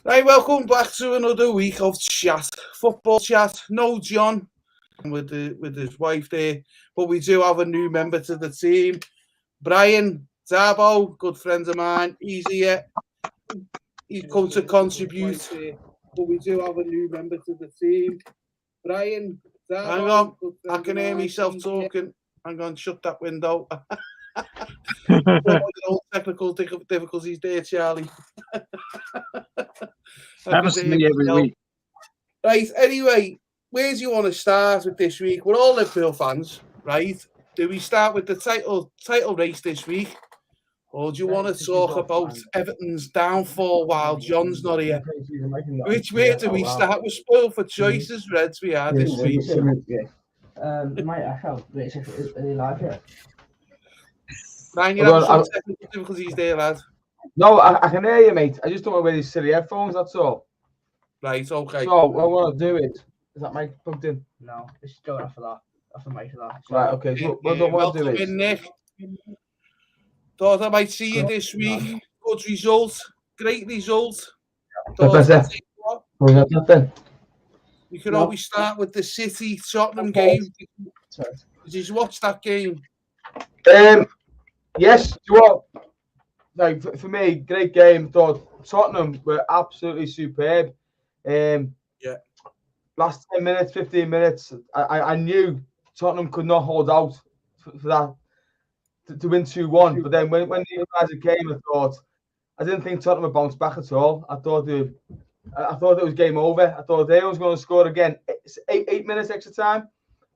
Right, welcome back to another week of chat, football chat. No John with his wife there, but we do have a new member to the team, Brian Darbo, good friend of mine. He's here. He's come to contribute, but we do have a new member to the team, Brian Darbo. Hang on, I can hear myself talking. Hang on, shut that window. Technical difficulties there, Charlie. Happens to me every week. Right, anyway, where do you want to start with this week? We're all Liverpool fans, right? Do we start with the title race this week? Or do you want to talk about Everton's downfall while John's not here? Which way do we start? We're spoiled for choices, Reds, we are this week. Mate, I felt really like it. Ryan, you're having some technical difficulties there, lad. No, I can hear you, mate. I just don't know where these silly headphones, that's all. Right, okay. So, what I want to do is that mic plugged in? No, it's going off of that. Off the mic of that. Right, okay. So, what I want to do is... Nick. Thought I might see you this week. Good result. Great result. You can always start with the City Tottenham game. Did you watch that game? Yes, like for me, great game. Thought Tottenham were absolutely superb. Last 10 minutes, 15 minutes, I knew Tottenham could not hold out for that to win 2-1. But then when the equaliser came, I didn't think Tottenham would bounce back at all. I thought it was game over. I thought everyone was going to score again. It's 8 minutes extra time.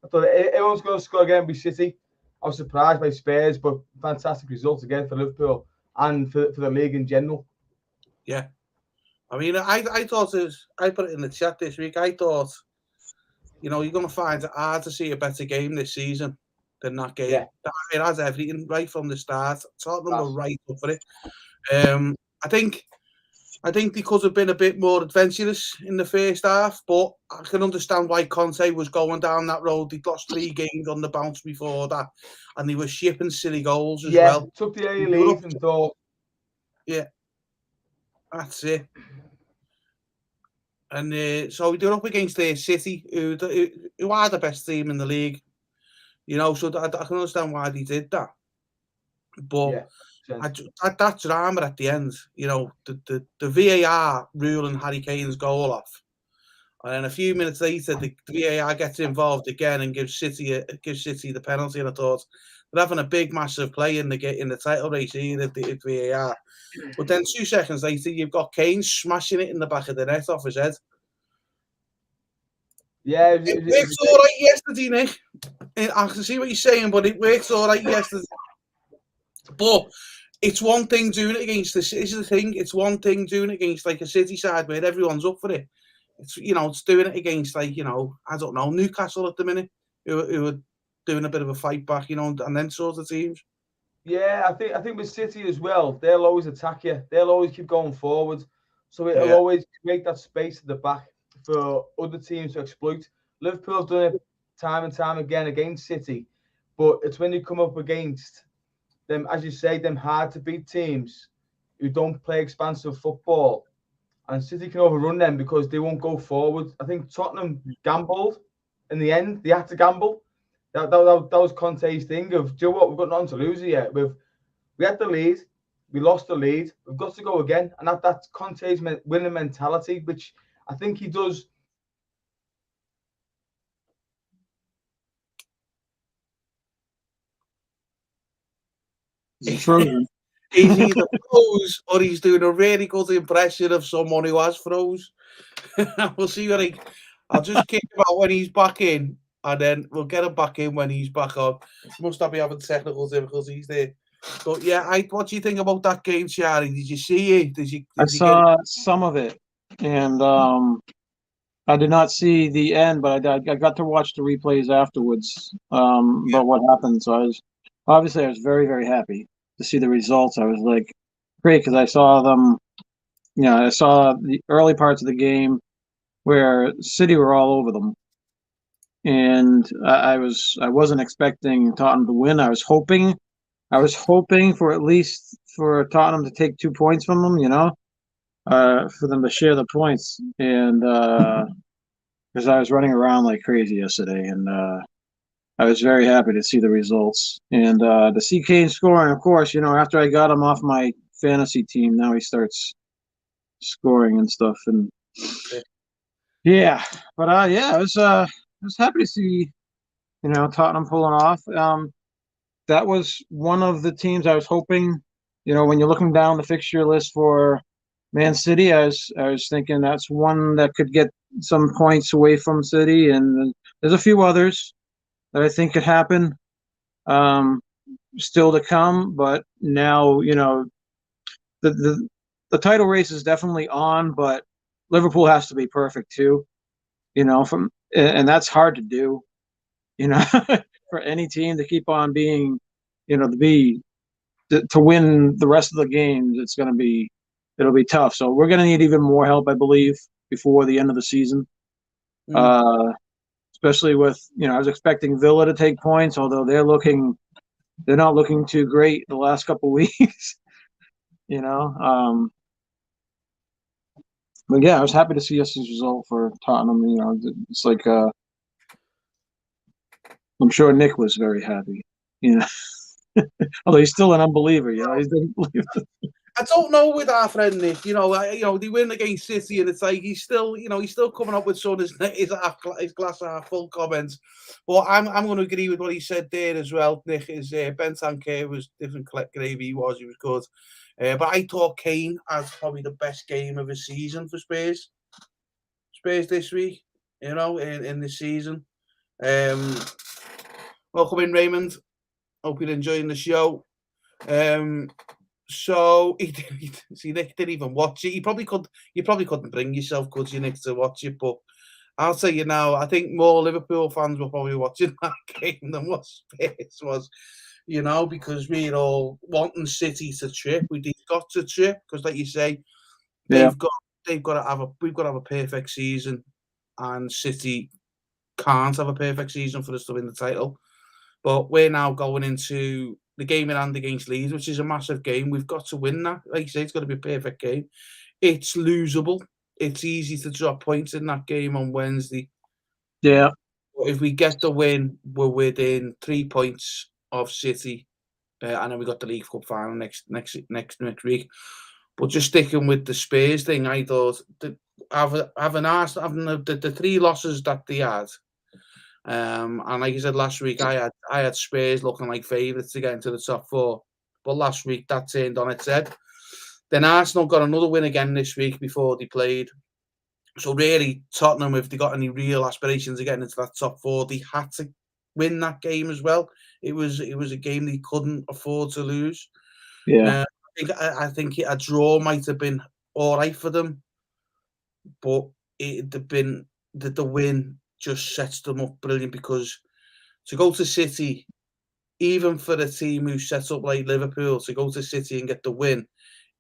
I thought everyone was going to score again. Be City. I was surprised by Spurs, but fantastic results again for Liverpool and for the league in general. Yeah. I mean, I thought I put it in the chat this week. I thought, you're going to find it hard to see a better game this season than that game. Yeah. It has everything right from the start. Tottenham were right up for it. I think they could have been a bit more adventurous in the first half, but I can understand why Conte was going down that road. They'd lost 3 games on the bounce before that, and they were shipping silly goals as well. Took the early lead and thought... Yeah, that's it. And so they're up against City, who are the best team in the league. So I can understand why they did that. But... that drama at the end, the VAR ruling Harry Kane's goal off, and then a few minutes later, the VAR gets involved again and gives City the penalty. And I thought they're having a big, massive play in the title race here at the VAR. But then 2 seconds later, you've got Kane smashing it in the back of the net off his head. Yeah, it worked all right yesterday, Nick. I can see what you're saying, but it worked all right yesterday. But it's one thing doing it against this is the thing. It's one thing doing it against like a City side where everyone's up for it. It's it's doing it against like I don't know, Newcastle at the minute who are doing a bit of a fight back, and then sort of teams. Yeah, I think with City as well, they'll always attack you. They'll always keep going forward, so it'll always make that space at the back for other teams to exploit. Liverpool have done it time and time again against City, but it's when you come up against them, as you say, them hard to beat teams who don't play expansive football, and City can overrun them because they won't go forward. I think Tottenham gambled in the end. They had to gamble. That was Conte's thing of, do you know what, we've got nothing to lose here. We had the lead, we lost the lead, we've got to go again, and that's Conte's winning mentality, which I think he does. He's either froze or he's doing a really good impression of someone who has froze. We'll see what I'll just kick him out when he's back in, and then we'll get him back in when he's back on. Must not be having technical difficulties there. But yeah, what do you think about that game, Charlie? Did you see it? I saw some of it, and I did not see the end, but I got to watch the replays afterwards about what happened. So I was very, very happy to see the results. I was like, great, because I saw them. I saw the early parts of the game where City were all over them, and I wasn't expecting Tottenham to win. I was hoping for at least for Tottenham to take 2 points from them, for them to share the points, and because I was running around like crazy yesterday, and I was very happy to see the results and to see Kane scoring. Of course, after I got him off my fantasy team, now he starts scoring and stuff, and yeah. But yeah, I was happy to see Tottenham pulling off. That was one of the teams I was hoping. When you're looking down the fixture list for Man City, I was thinking that's one that could get some points away from City, and there's a few others that I think could happen. Still to come, but now the title race is definitely on, but Liverpool has to be perfect too. And that's hard to do. For any team to keep on being, to win the rest of the games, it'll be tough. So we're going to need even more help, I believe, before the end of the season. Especially with, I was expecting Villa to take points, although they're not looking too great the last couple of weeks. But yeah, I was happy to see this result for Tottenham. It's like I'm sure Nick was very happy. Although he's still an unbeliever. He doesn't believe it. I don't know with our friend Nick. They win against City, and it's like he's still coming up with some of his glass half full comments. But I'm going to agree with what he said there as well. Nick is Bentancur was different gravy. He was good. But I thought Kane had probably the best game of his season for Spurs. Spurs this week, in this season. Welcome in, Raymond. Hope you're enjoying the show. So Nick didn't even watch it. You probably couldn't bring yourself, could you, Nick, to watch it? But I'll tell you now, I think more Liverpool fans were probably watching that game than what Spurs was. Because we're all wanting City to trip. We've got to trip because, like you say, we've got to have a perfect season, and City can't have a perfect season for us to win the title. But we're now going into the game in hand against Leeds, which is a massive game. We've got to win that. Like you say, it's got to be a perfect game. It's losable. It's easy to drop points in that game on Wednesday. Yeah. But if we get the win, we're within 3 points of City, and then we got the League Cup final next week. But just sticking with the Spurs thing, I thought having the 3 losses that they had. And like I said last week, I had Spurs looking like favourites to get into the top 4, but last week that turned on its head. Then Arsenal got another win again this week before they played. So really, Tottenham, if they got any real aspirations of getting into that top 4, they had to win that game as well. It was a game they couldn't afford to lose. Yeah, I think a draw might have been all right for them, but the win just sets them up brilliant, because to go to City, even for a team who sets up like Liverpool, to go to City and get the win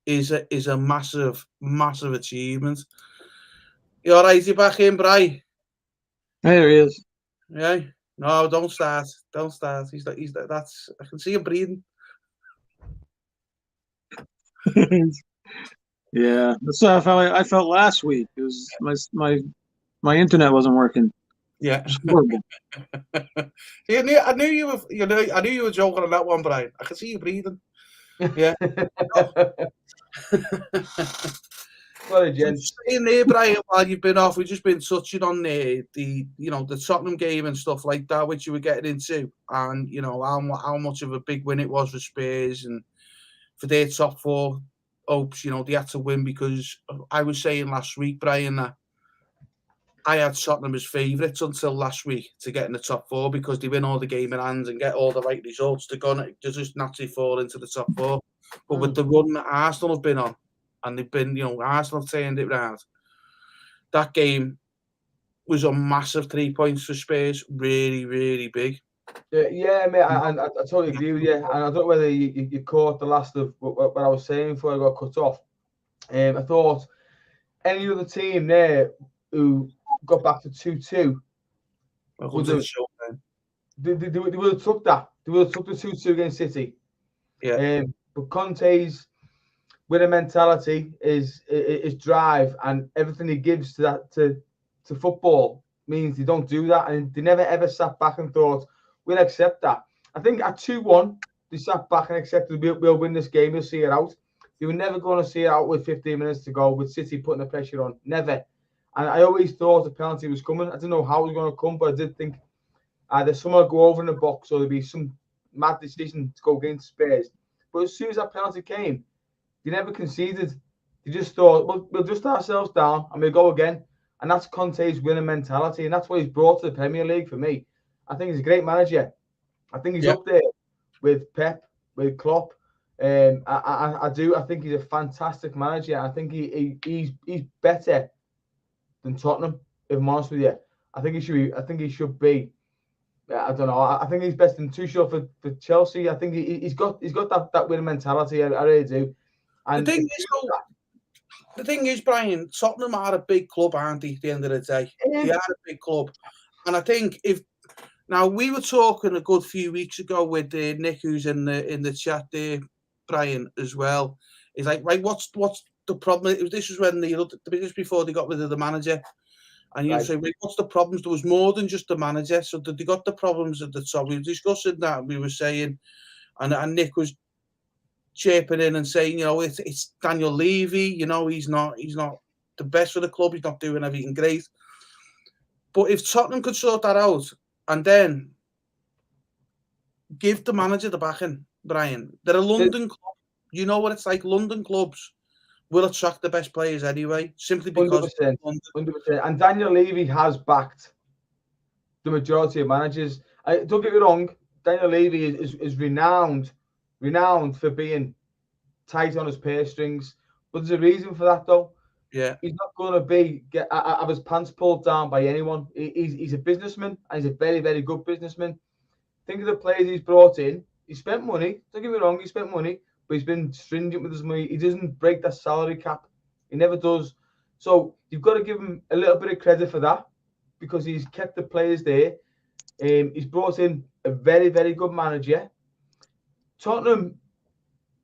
is a massive, massive achievement. You all right? You back in, Bri? There he is. Yeah. No, don't start. Don't start. That's. I can see him breathing. Yeah, that's how I felt last week. It was my internet wasn't working. Yeah. See, I knew you were joking on that one, Brian. I can see you breathing. Yeah. What a gent. In there, Brian, while you've been off, we've just been touching on the Tottenham game and stuff like that, which you were getting into, and how much of a big win it was for Spurs and for their top 4 hopes. They had to win, because I was saying last week, Brian, that I had Tottenham as favourites until last week to get in the top 4, because they win all the game in hand and get all the right results. They just naturally fall into the top 4. But with the run that Arsenal have been on, and they've been, Arsenal turned it round. That game was a massive 3 points for Spurs, really, really big. Yeah, mate, I totally agree with you. And I don't know whether you caught the last of what I was saying before I got cut off. I thought any other team there who got back to 2-2 would have took that. They would have took the 2-2 against City. Yeah. But Conte's winning mentality, his drive, and everything he gives to that to football means they don't do that, and they never ever sat back and thought we'll accept that. I think at 2-1 they sat back and accepted we'll win this game, we'll see it out. They were never going to see it out with 15 minutes to go, with City putting the pressure on. Never. And I always thought the penalty was coming. I didn't know how it was going to come, but I did think either someone would go over in the box or there'd be some mad decision to go against Spurs. But as soon as that penalty came, they never conceded. They just thought, well, we'll dust ourselves down and we'll go again. And that's Conte's winning mentality. And that's what he's brought to the Premier League for me. I think he's a great manager. I think he's up there with Pep, with Klopp. I do. I think he's a fantastic manager. I think he's better than Tottenham, if I'm honest with you. I think he should be. I don't know. I think he's best in Tuchel for Chelsea. I think he's got that winning mentality. I really do. And the thing is, Brian, Tottenham are a big club, aren't they? At the end of the day, they are a big club, and I think now we were talking a good few weeks ago with Nick, who's in the chat there, Brian, as well. He's like, right, what's the problem? This was when just before they got rid of the manager. And you say, wait, what's the problems? There was more than just the manager. So they got the problems at the top. We were discussing that. We were saying, and Nick was chirping in and saying, it's Daniel Levy. He's not the best for the club. He's not doing everything great. But if Tottenham could sort that out and then give the manager the backing, Brian, they're a London club. You know what it's like. London clubs will attract the best players anyway, simply because 100%. And Daniel Levy has backed the majority of managers. Don't get me wrong, Daniel Levy is renowned for being tight on his purse strings. But there's a reason for that, though. Yeah, he's not going to have his pants pulled down by anyone. He's a businessman, and he's a very, very good businessman. Think of the players he's brought in. He spent money. Don't get me wrong, he spent money. But he's been stringent with his money. He doesn't break that salary cap. He never does. So you've got to give him a little bit of credit for that, because he's kept the players there. He's brought in a very, very good manager. Tottenham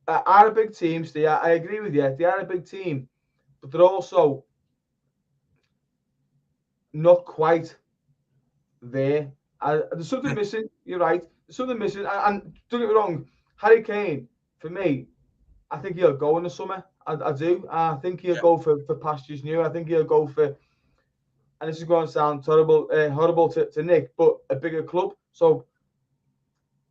are a big team, Steve. I agree with you. They are a big team, but they're also not quite there. There's something missing. You're right. There's something missing. And don't get me wrong, Harry Kane, for me, I think he'll go in the summer. I do. I think he'll go for pastures new. I think he'll go for, and this is going to sound horrible to Nick, but a bigger club. So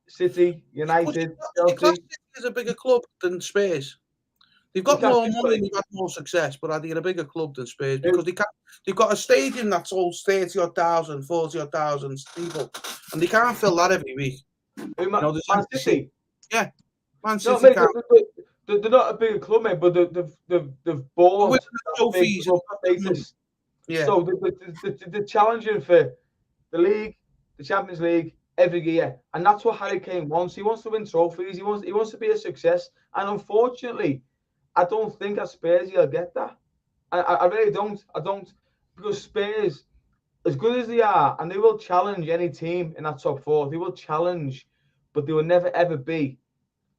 City, United, Chelsea is a bigger club than Spurs. They've got more money, they've got more success, but are they a bigger club than Spurs? Because they've got a stadium that's all 30,000, 40,000 people, and they can't fill that every week. Man City. Yeah. Man No, City mate, they're not a bigger club, mate, but they've bought trophies. Yeah. So they're challenging for the league, the Champions League every year, and that's what Harry Kane wants. He wants to win trophies. He wants to be a success. And unfortunately, I don't think at Spurs he'll get that. I really don't. I don't, because Spurs, as good as they are, and they will challenge any team in that top four. They will challenge, but they will never ever be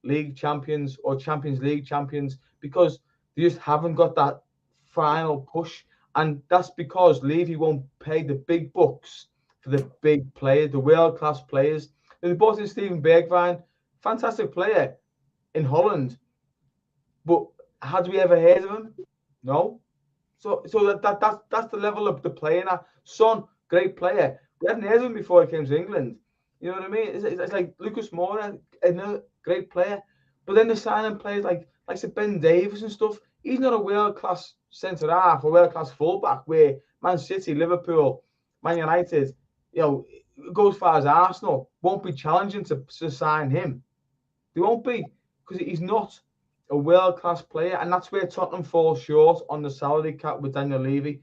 league champions or Champions League champions, because they just haven't got that final push. And that's because Levy won't pay the big bucks for the big players, the world-class players. And they bought in Steven Bergwijn, fantastic player in Holland, but had we ever heard of him? No. So that's the level of the player now. Son, great player. We hadn't heard of him before he came to England. You know what I mean? It's like Lucas Moura, another great player. But then they're signing players like Ben Davies and stuff. He's not a world-class centre-half or world-class full-back, where Man City, Liverpool, Man United, goes as far as Arsenal, won't be challenging to sign him. They won't be, because he's not a world-class player, and that's where Tottenham falls short on the salary cap with Daniel Levy.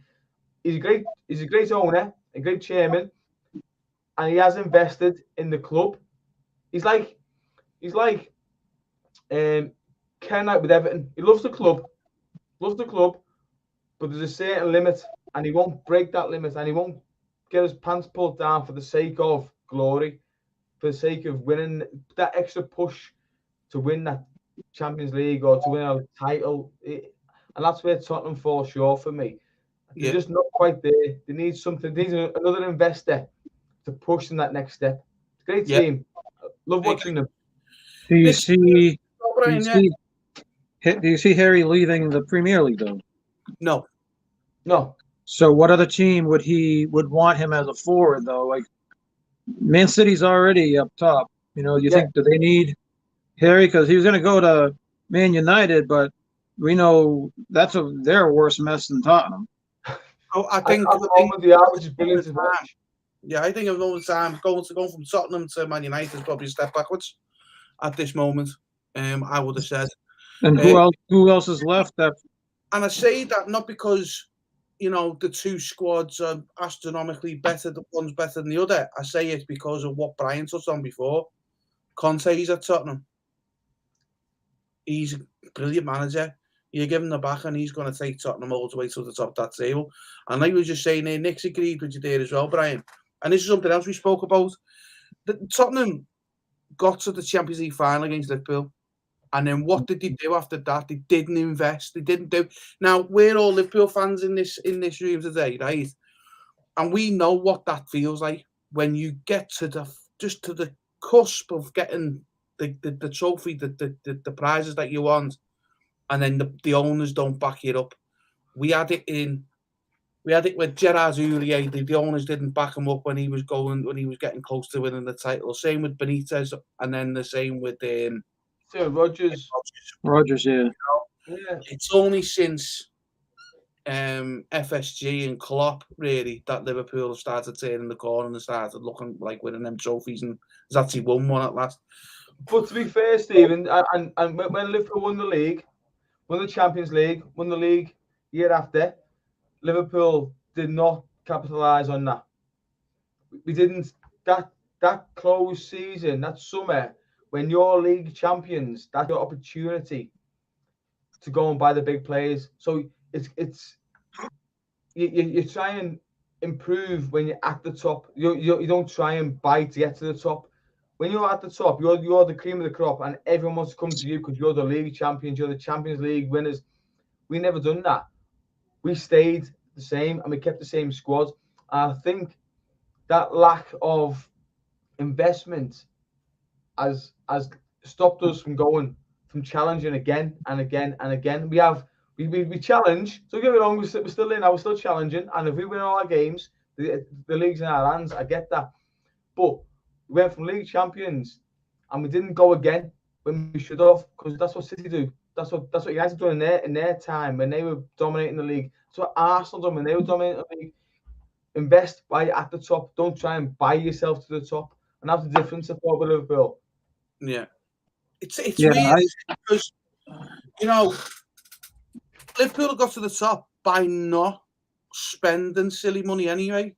He's a great owner, a great chairman, and he has invested in the club. He's like Ken Knight with Everton. He loves the club, but there's a certain limit, and he won't break that limit, and he won't get his pants pulled down for the sake of glory, for the sake of winning, that extra push to win that Champions League or to win a title, and that's where Tottenham falls short for me. They're just not quite there. They need something. They need another investor to push them that next step. Great team. Love watching them. Do you Nick- see? Brian, Do you see Harry leaving the Premier League though? No. No. So what other team would want him as a forward though? Like Man City's already up top. You know, do you think do they need Harry? Because he was going to go to Man United, but we know they're a worse mess than Tottenham. Oh, I think the average is brilliant as well. Yeah, I think over time going from Tottenham to Man United is probably a step backwards at this moment. I would have said. And who else is left? And I say that not because the two squads are astronomically better. The one's better than the other. I say it because of what Brian touched on before. Conte's at Tottenham. He's a brilliant manager. You give him the back and he's going to take Tottenham all the way to the top of that table. And like we were just saying there, Nick's agreed with you there as well, Brian. And this is something else we spoke about. Tottenham got to the Champions League final against Liverpool. And then what did they do after that? They didn't invest. They didn't do. Now, we're all Liverpool fans in this room today, right? And we know what that feels like when you get to the cusp of getting the trophy, the prizes that you want, and then the owners don't back it up. We had it with Gerard Houllier. The owners didn't back him up when he was getting close to winning the title. Same with Benitez, and then the same with Rodgers, yeah. It's only since FSG and Klopp really that Liverpool have started turning the corner and started looking like winning them trophies, and has actually won one at last. But to be fair, Stephen, and when Liverpool won the league, won the Champions League, won the league year after, Liverpool did not capitalise on that. We didn't. That closed season, that summer, when you're league champions, that's your opportunity to go and buy the big players. So you try and improve when you're at the top. You don't try and buy to get to the top. When you're at the top, you're the cream of the crop, and everyone wants to come to you because you're the league champions, you're the Champions League winners. We never done that. We stayed the same and we kept the same squad. And I think that lack of investment has stopped us from challenging again and again and again. We challenge. Don't get me wrong, we're still in. We're still challenging, and if we win all our games, the league's in our hands. I get that, but we went from league champions, and we didn't go again when we should have, because that's what City do. That's what you guys have done in their time when they were dominating the league. That's what Arsenal done when they were dominating the league. Invest while you're at the top. Don't try and buy yourself to the top, and that's the difference I thought with Liverpool. Yeah, it's weird because Liverpool got to the top by not spending silly money anyway.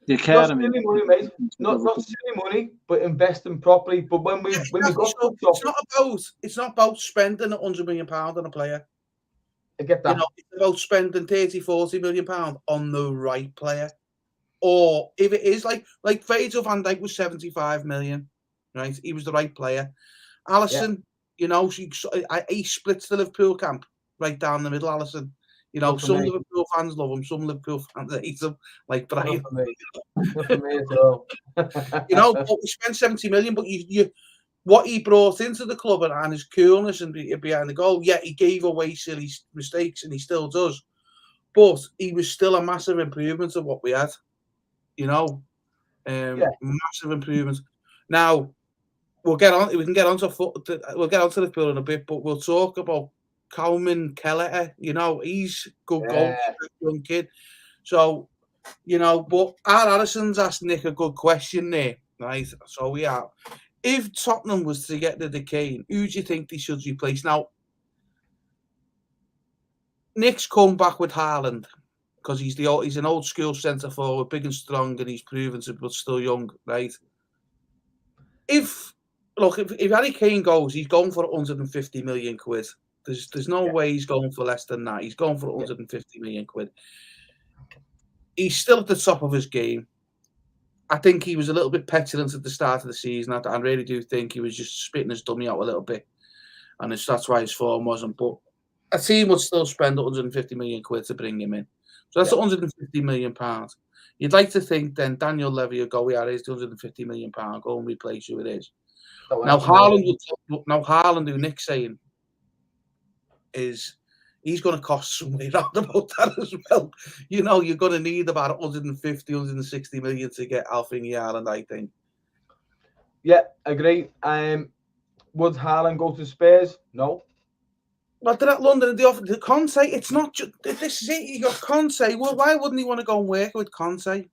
The academy, not silly money, mate. Not silly money, but investing properly. But when we got to the top, it's not about spending £100 million on a player. I get that. It's about spending £30-40 million on the right player. Or if it is like Virgil van Dijk was 75 million, right? He was the right player. Alisson, he splits the Liverpool camp right down the middle. Alisson, some Liverpool fans love him, some Liverpool fans hate him, like Brian. Not for me at all. But we spent 70 million, but what he brought into the club and his coolness and behind the goal, he gave away silly mistakes, and he still does. But he was still a massive improvement of what we had. Massive improvement. Now we'll get on. We can get onto Liverpool in a bit, but we'll talk about Coleman Kelleher. He's good goal, young kid. So, but our Addison's asked Nick a good question there, right? So we are. If Tottenham was to get rid of Kane, who do you think they should replace? Now, Nick's come back with Haaland, because he's an old school centre forward, big and strong, and he's proven to be still young, right? If Harry Kane goes, he's going for 150 million quid. There's no way he's going for less than that. He's going for 150 million quid. He's still at the top of his game. I think he was a little bit petulant at the start of the season. I really do think he was just spitting his dummy out a little bit. and that's why his form wasn't. But a team would still spend 150 million quid to bring him in. So that's 150 million pounds. You'd like to think then Daniel Levy will go, yeah, here's the 150 million pound, go and replace who it is. Now Haaland, who Nick's saying is he's going to cost somewhere around about that as well. You know, you're going to need about 150, 160 million to get Alfie Haaland, I think. Yeah, agree. Would Haaland go to Spurs? No. Well, they're at London. They offer the Conte. It's not just this is it. You got Conte. Well, why wouldn't he want to go and work with Conte?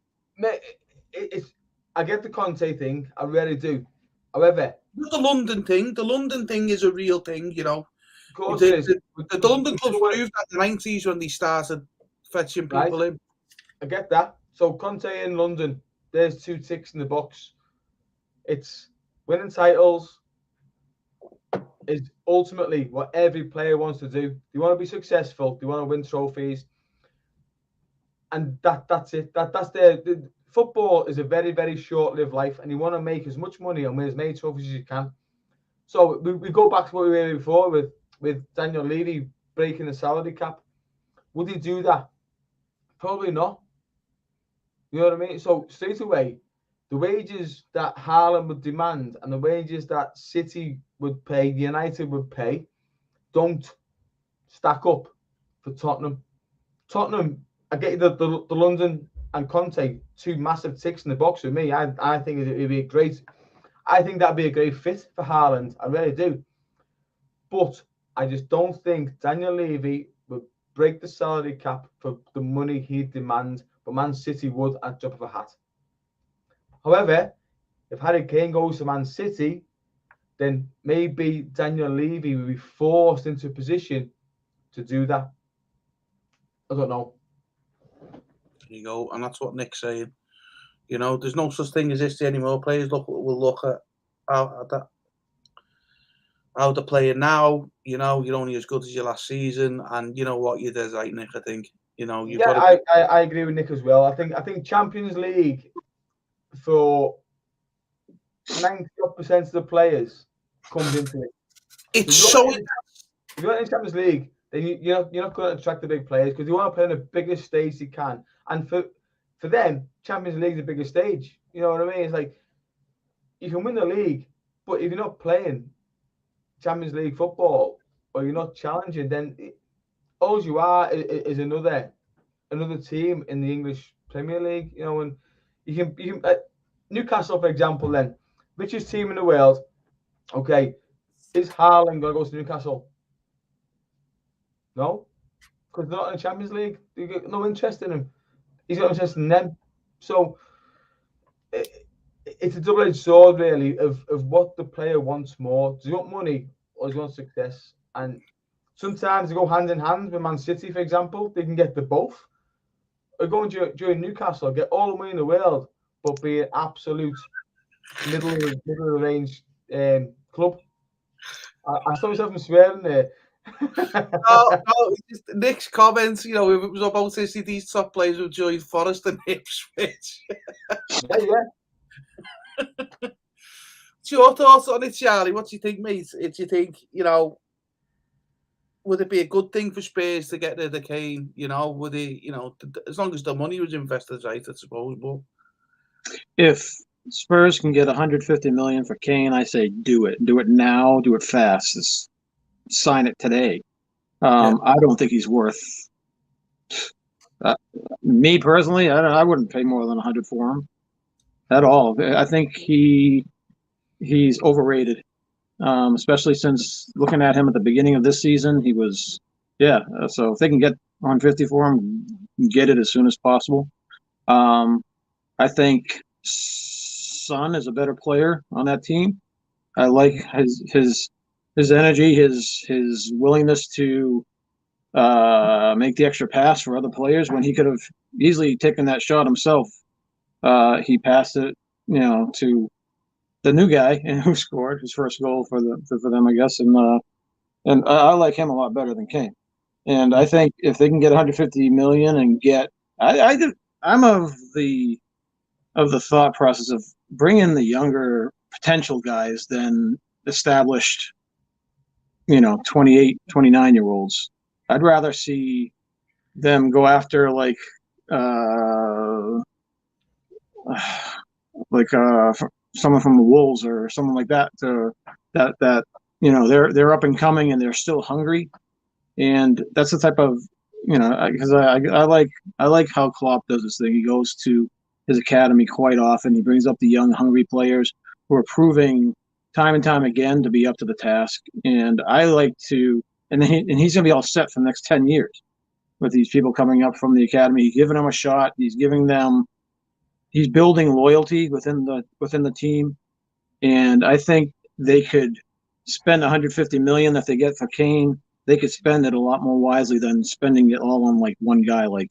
I get the Conte thing. I really do. However, not the London thing. The London thing is a real thing, you know. Of course, the London clubs proved that in the 90s when they started fetching people in. I get that. So Conte in London, there's 2 ticks in the box. It's winning titles is ultimately what every player wants to do. They want to be successful. They want to win trophies, and that's it. That's the football is a very, very short-lived life, and you want to make as much money and win as many trophies as you can. So we go back to what we were before with Daniel Levy breaking the salary cap. Would he do that? Probably not. You know what I mean? So straight away, the wages that Haaland would demand and the wages that City would pay, United would pay, don't stack up for Tottenham. Tottenham, I get you the London and Conte, 2 massive ticks in the box with me. I think it'd be great. I think that'd be a great fit for Haaland. I really do. But I just don't think Daniel Levy would break the salary cap for the money he'd demand, but Man City would at the drop of a hat. However, if Harry Kane goes to Man City, then maybe Daniel Levy will be forced into a position to do that. I don't know. There you go, and that's what Nick's saying. You know, there's no such thing as this anymore. Players will look at how they're playing now. You know, you're only as good as your last season, and you know what you did, right, Nick? I think you've got to. I agree with Nick as well. I think Champions League for 90% of the players comes into it. It's so. If you're in the Champions League, then you're not going to attract the big players because you want to play on the biggest stage you can. And for them, Champions League is the biggest stage. You know what I mean? It's like you can win the league, but if you're not playing Champions League football or you're not challenging, then all you are is another team in the English Premier League. You know, and you can Newcastle, for example, then richest team in the world. Okay, is Haaland going to go to Newcastle? No, because they're not in the Champions League. They got no interest in him. He's got interest in them. So it's a double-edged sword, really, of what the player wants more. Does he want money or does he want success? And sometimes they go hand in hand with Man City, for example. They can get the both. Or go and join Newcastle, get all the money in the world, but be an absolute middle of the range club. I saw myself from swearing there. no, just Nick's comments, you know, if it was about City, these top players would join Forest and Ipswich. Yeah. What's your thoughts on it, Charlie? What do you think, mate? Do you think, you know, would it be a good thing for Spurs to get rid of Kane? You know, would he, you know, as long as the money was invested right, I suppose. But if Spurs can get 150 million for Kane, I say do it. Do it now. Do it fast. Just sign it today. I don't think he's worth. Me personally, I wouldn't pay more than 100 for him at all. I think he's overrated, especially since looking at him at the beginning of this season, he was so if they can get 150 for him, get it as soon as possible. I think Son is a better player on that team. I like his energy, his willingness to make the extra pass for other players when he could have easily taken that shot himself. He passed it, you know, to the new guy who scored his first goal for them, I guess. And I like him a lot better than Kane. And I think if they can get 150 million and get, I'm of the thought process of bringing the younger potential guys than established 28, 29-year-olds. I'd rather see them go after like someone from the Wolves or someone like that that they're up and coming and they're still hungry, and that's the type of because I like how Klopp does this thing. He goes to his academy quite often. He brings up the young, hungry players who are proving time and time again to be up to the task. And I like to, and he's going to be all set for the next 10 years with these people coming up from the academy. He's giving them a shot. He's building loyalty within the team. And I think they could spend 150 million that they get for Kane. They could spend it a lot more wisely than spending it all on like one guy, like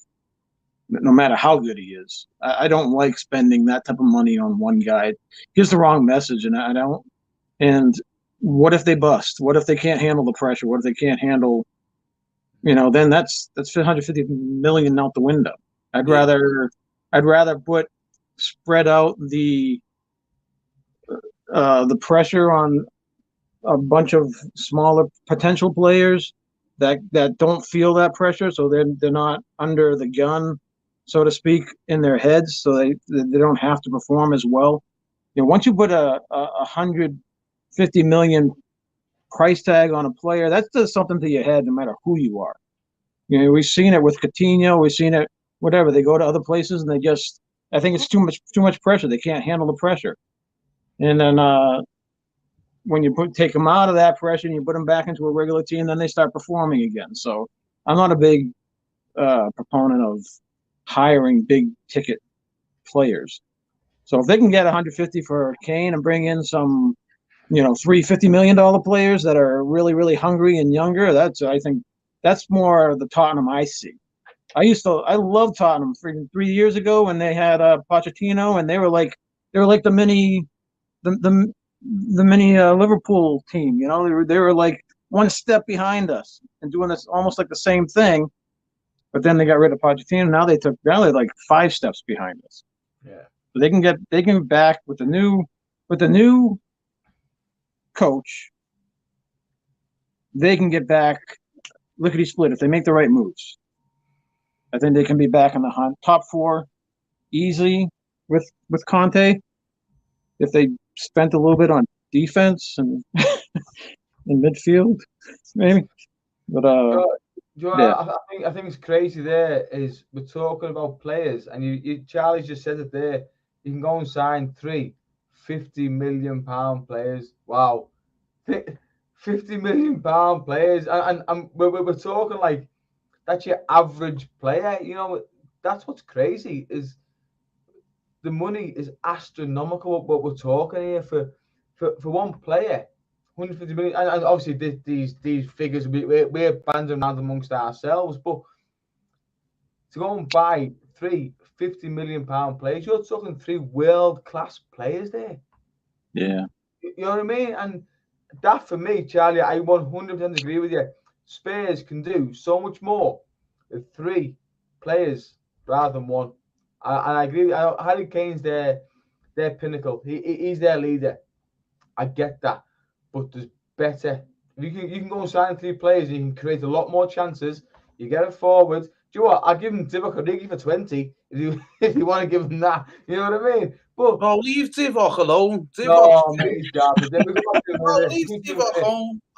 no matter how good he is. I don't like spending that type of money on one guy. It gives the wrong message, and I don't. And what if they bust? What if they can't handle the pressure? What if they can't handle, then that's 150 million out the window. I'd rather spread out the pressure on a bunch of smaller potential players that don't feel that pressure, so they're not under the gun, so to speak, in their heads, so they don't have to perform as well. Once you put a 150 million price tag on a player, that does something to your head, no matter who you are. We've seen it with Coutinho. We've seen it, whatever. They go to other places and I think it's too much pressure. They can't handle the pressure. And then when you take them out of that pressure and you put them back into a regular team, then they start performing again. So I'm not a big proponent of hiring big ticket players. So if they can get 150 for Kane and bring in some, $350 million players that are really, really hungry and younger, I think that's more the Tottenham I see. I love Tottenham 3 years ago when they had Pochettino, and they were like the mini Liverpool team. They were like one step behind us and doing this almost like the same thing. But then they got rid of Pochettino. Now they're like 5 steps behind us. Yeah. So they can get back with the new coach. They can get back lickety split if they make the right moves. I think they can be back in the top 4 easily with Conte if they spent a little bit on defense and in midfield, maybe. But yeah. I think it's crazy. There is we're talking about players, and you Charlie just said it there. You can go and sign 3 50 million pound players. Wow, 50 million pound players, and we're talking like that's your average player. That's what's crazy is the money is astronomical. What we're talking here for one player, 150 million, and obviously these figures we're banding around amongst ourselves, but to go and buy 3 50 million pound players, you're talking 3 world class players there. Yeah, you know what I mean. And that for me, Charlie, I 100% agree with you. Spurs can do so much more with 3 players rather than 1. And I agree. Harry Kane's their pinnacle. He's their leader. I get that, but there's better. You can go and sign 3 players, and you can create a lot more chances. You get it forward. Do you know what? I'll give him Divock Origi for 20 if you want to give him that. You know what I mean? But leave Divock alone. leave Divock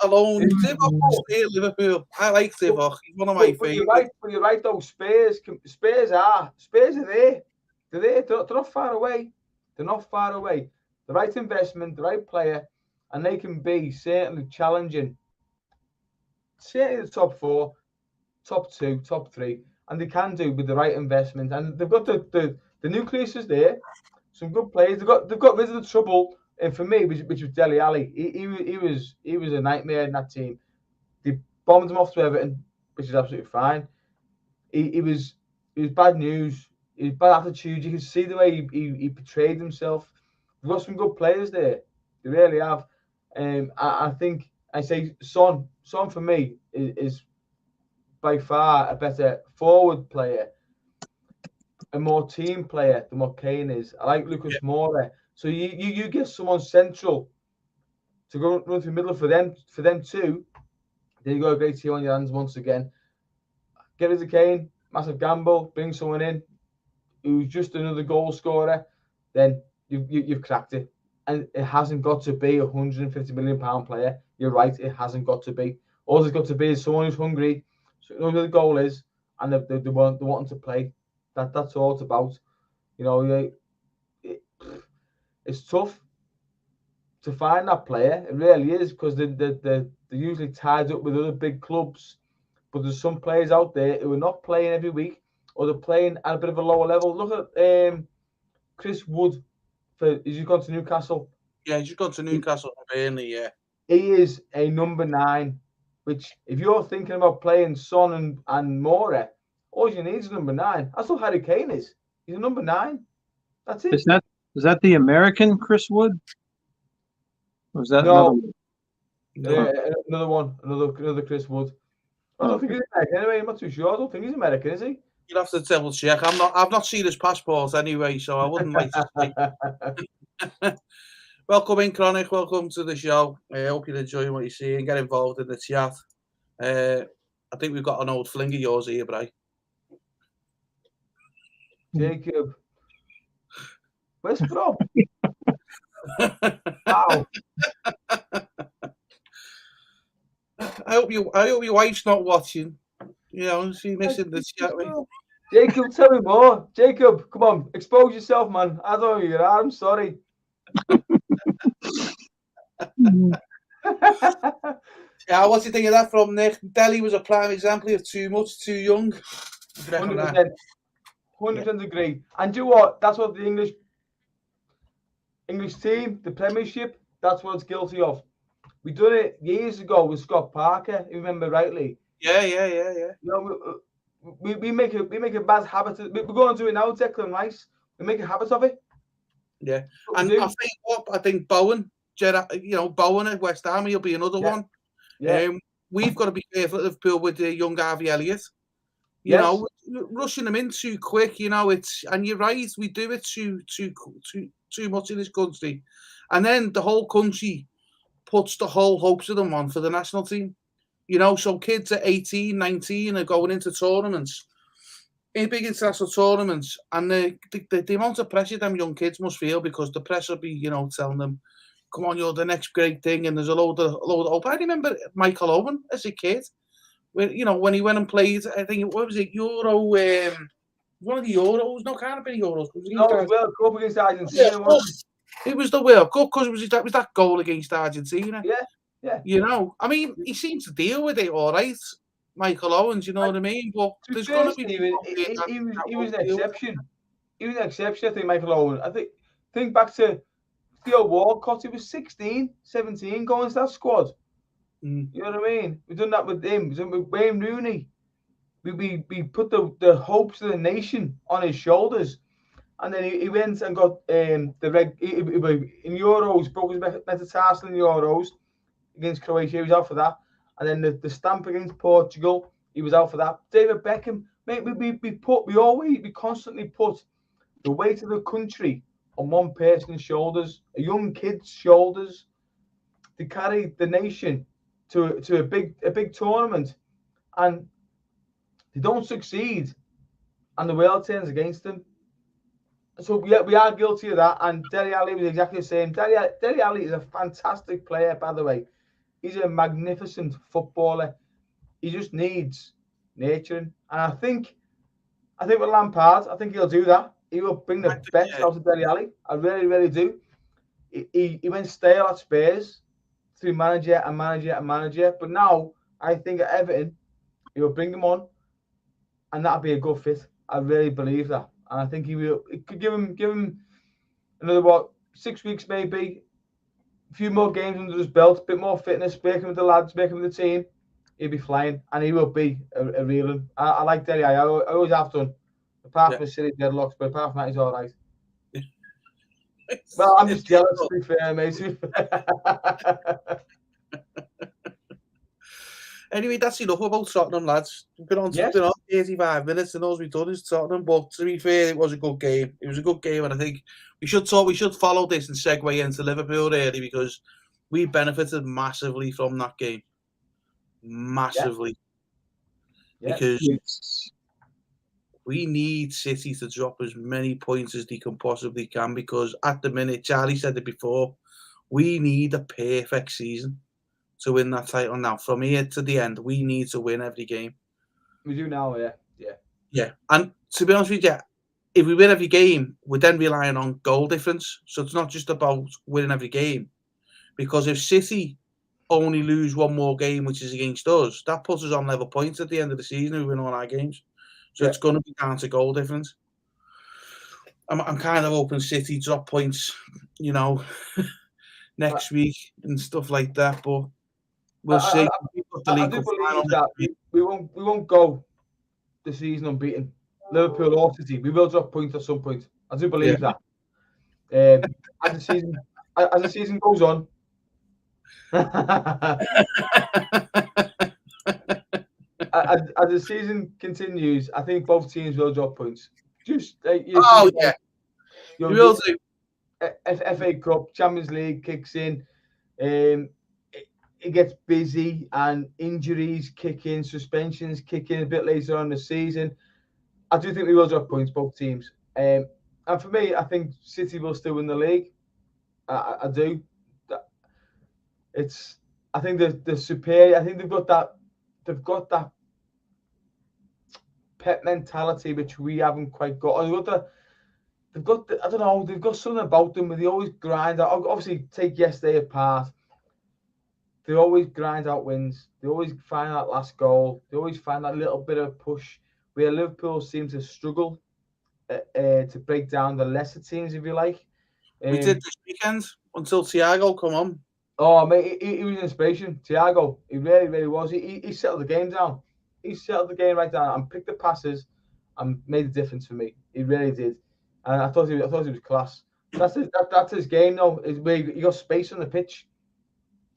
alone. Divock will stay at Liverpool. I like Divock. He's one of my favourites. But you're right though. Spurs are there. They're there. They're not far away. They're not far away. The right investment, the right player, and they can be certainly challenging. Certainly the top 4, top 2, top 3, and they can do with the right investment. And they've got the nucleus is there. Some good players. They've got rid of the trouble. And for me, which was Dele Alli, he was a nightmare in that team. They bombed him off to Everton, which is absolutely fine. He was bad news. He was bad attitude. You can see the way he portrayed himself. We've got some good players there. They really have. I think I say Son for me is by far a better forward player, a more team player than what Kane is. I like Lucas Moura. So you get someone central to go run through the middle for them too. Then you got a great team on your hands once again. Get rid of Kane, massive gamble, bring someone in who's just another goal scorer, then you've cracked it. And it hasn't got to be a £150 million player. You're right, it hasn't got to be. All it's got to be is someone who's hungry, so knows where the goal is, and they want to play. That's all it's about. You know, it's tough to find that player. It really is, because they're usually tied up with other big clubs. But there's some players out there who are not playing every week, or they're playing at a bit of a lower level. Look at Chris Wood. Has he gone to Newcastle? Yeah, he's just gone to Newcastle from Burnley, yeah. He is a number 9, which if you're thinking about playing Son and Moura, all you need is a number 9. That's what Harry Kane is. He's a number 9. That's it. Is that the American Chris Wood? Or was that No. another one? Another Chris Wood. I don't think he's American anyway. I'm not too sure. I don't think he's American, is he? You'll have to double check. I've not seen his passport anyway, so I wouldn't like to say. Welcome in, Chronic. Welcome to the show. I hope you're enjoying what you see and get involved in the chat. I think we've got an old fling of yours here, Bri. Jacob. Where's Bro? Wow. I hope your wife's not watching. You know, she's missing the chat. Jacob, tell me more. Jacob, come on, expose yourself, man. I don't know who you are. I'm sorry. Yeah, what's the thing of that from Nick? Delhi was a prime example of too much, too young. 100%. 100% agree. And do you know what? That's what the English team, the Premiership, that's what it's guilty of. We done it years ago with Scott Parker, if you remember rightly. Yeah. You know, we make a bad habit. We're going to do it now, Declan Rice. We make a habit of it. Yeah, and I think Bowen, Bowen at West Ham, he'll be another one. Yeah. We've got to be careful at Liverpool with the young Harvey Elliott. You know, rushing him in too quick. You know, and you're right, we do it too much in this country, and then the whole country puts the whole hopes of them on for the national team. You know, so kids at 18, 19 are going into tournaments, in big international tournaments, and the amount of pressure them young kids must feel, because the press will be, you know, telling them, come on, you're the next great thing, and there's a load of hope. I remember Michael Owen as a kid, when he went and played, I think, what was it, Euro, one of the Euros, no, can't have been Euros. No, it was World Cup against Argentina. It was the World Cup, because it was that goal against Argentina. Yeah. You know, I mean, he seems to deal with it all right, Michael Owens, you know what I mean? But there's going to be... He was an exception. He was an exception, I think, Michael Owen. Think back to Theo Walcott. He was 16, 17 going to that squad. You know what I mean? We've done that with him. We've done with Wayne Rooney. We put the hopes of the nation on his shoulders. And then he went and got in Euros, broke his metatarsal in Euros against Croatia. He was out for that. And then the stamp against Portugal, he was out for that. David Beckham, mate, we constantly put the weight of the country on one person's shoulders, a young kid's shoulders, to carry the nation to a big tournament, and they don't succeed, and the world turns against them. So we are guilty of that, and Dele Alli was exactly the same. Dele Alli is a fantastic player, by the way. He's a magnificent footballer. He just needs nurturing, and I think with Lampard, I think he'll do that. He will bring the best out of Dele Alli. I really, really do. He went stale at Spurs through manager, but now I think at Everton he will bring him on, and that'll be a good fit. I really believe that, and I think he will. It could give him another 6 weeks maybe. A few more games under his belt, a bit more fitness, working with the lads, working with the team, he'll be flying, and he will be a real one. I like Dele Alli. I always have done, apart from the silly deadlocks, but apart from that, he's all right. Well, I'm just jealous, to be fair, mate. Anyway, that's enough about Tottenham, lads. We've been on 85 minutes, and all we've done is Tottenham. But to be fair, it was a good game. It was a good game, and I think we should follow this and segue into Liverpool really, because we benefited massively from that game. massively because we need City to drop as many points as they can possibly can, because at the minute, Charlie said it before, we need a perfect season to win that title now. From here to the end, we need to win every game. We do now, yeah. Yeah, and to be honest with you, if we win every game, we're then relying on goal difference. So it's not just about winning every game, because if City only lose one more game, which is against us, that puts us on level points at the end of the season if we win all our games. So it's going to be down to goal difference. I'm kind of hoping City drop points, next week and stuff like that. But we'll see. I do believe that we won't go the season unbeaten. Liverpool or City, we will drop points at some point. I do believe that. As the season goes on, as the season continues, I think both teams will drop points. Just you will do. FA Cup, Champions League kicks in. It gets busy and injuries kick in, suspensions kick in a bit later on in the season. I do think we will drop points, both teams. And for me, I think City will still win the league. I do. I think they're superior. I think they've got that pep mentality which we haven't quite got. They've got something about them where they always grind out. Obviously, take yesterday apart. They always grind out wins. They always find that last goal. They always find that little bit of push, where Liverpool seem to struggle to break down the lesser teams, if you like. We did this weekend until Thiago come on. Oh, mate, he was an inspiration. Thiago, he really, really was. He settled the game down. He settled the game right down and picked the passes and made a difference for me. He really did. And I thought he was class. That's his game, though. Is where you got space on the pitch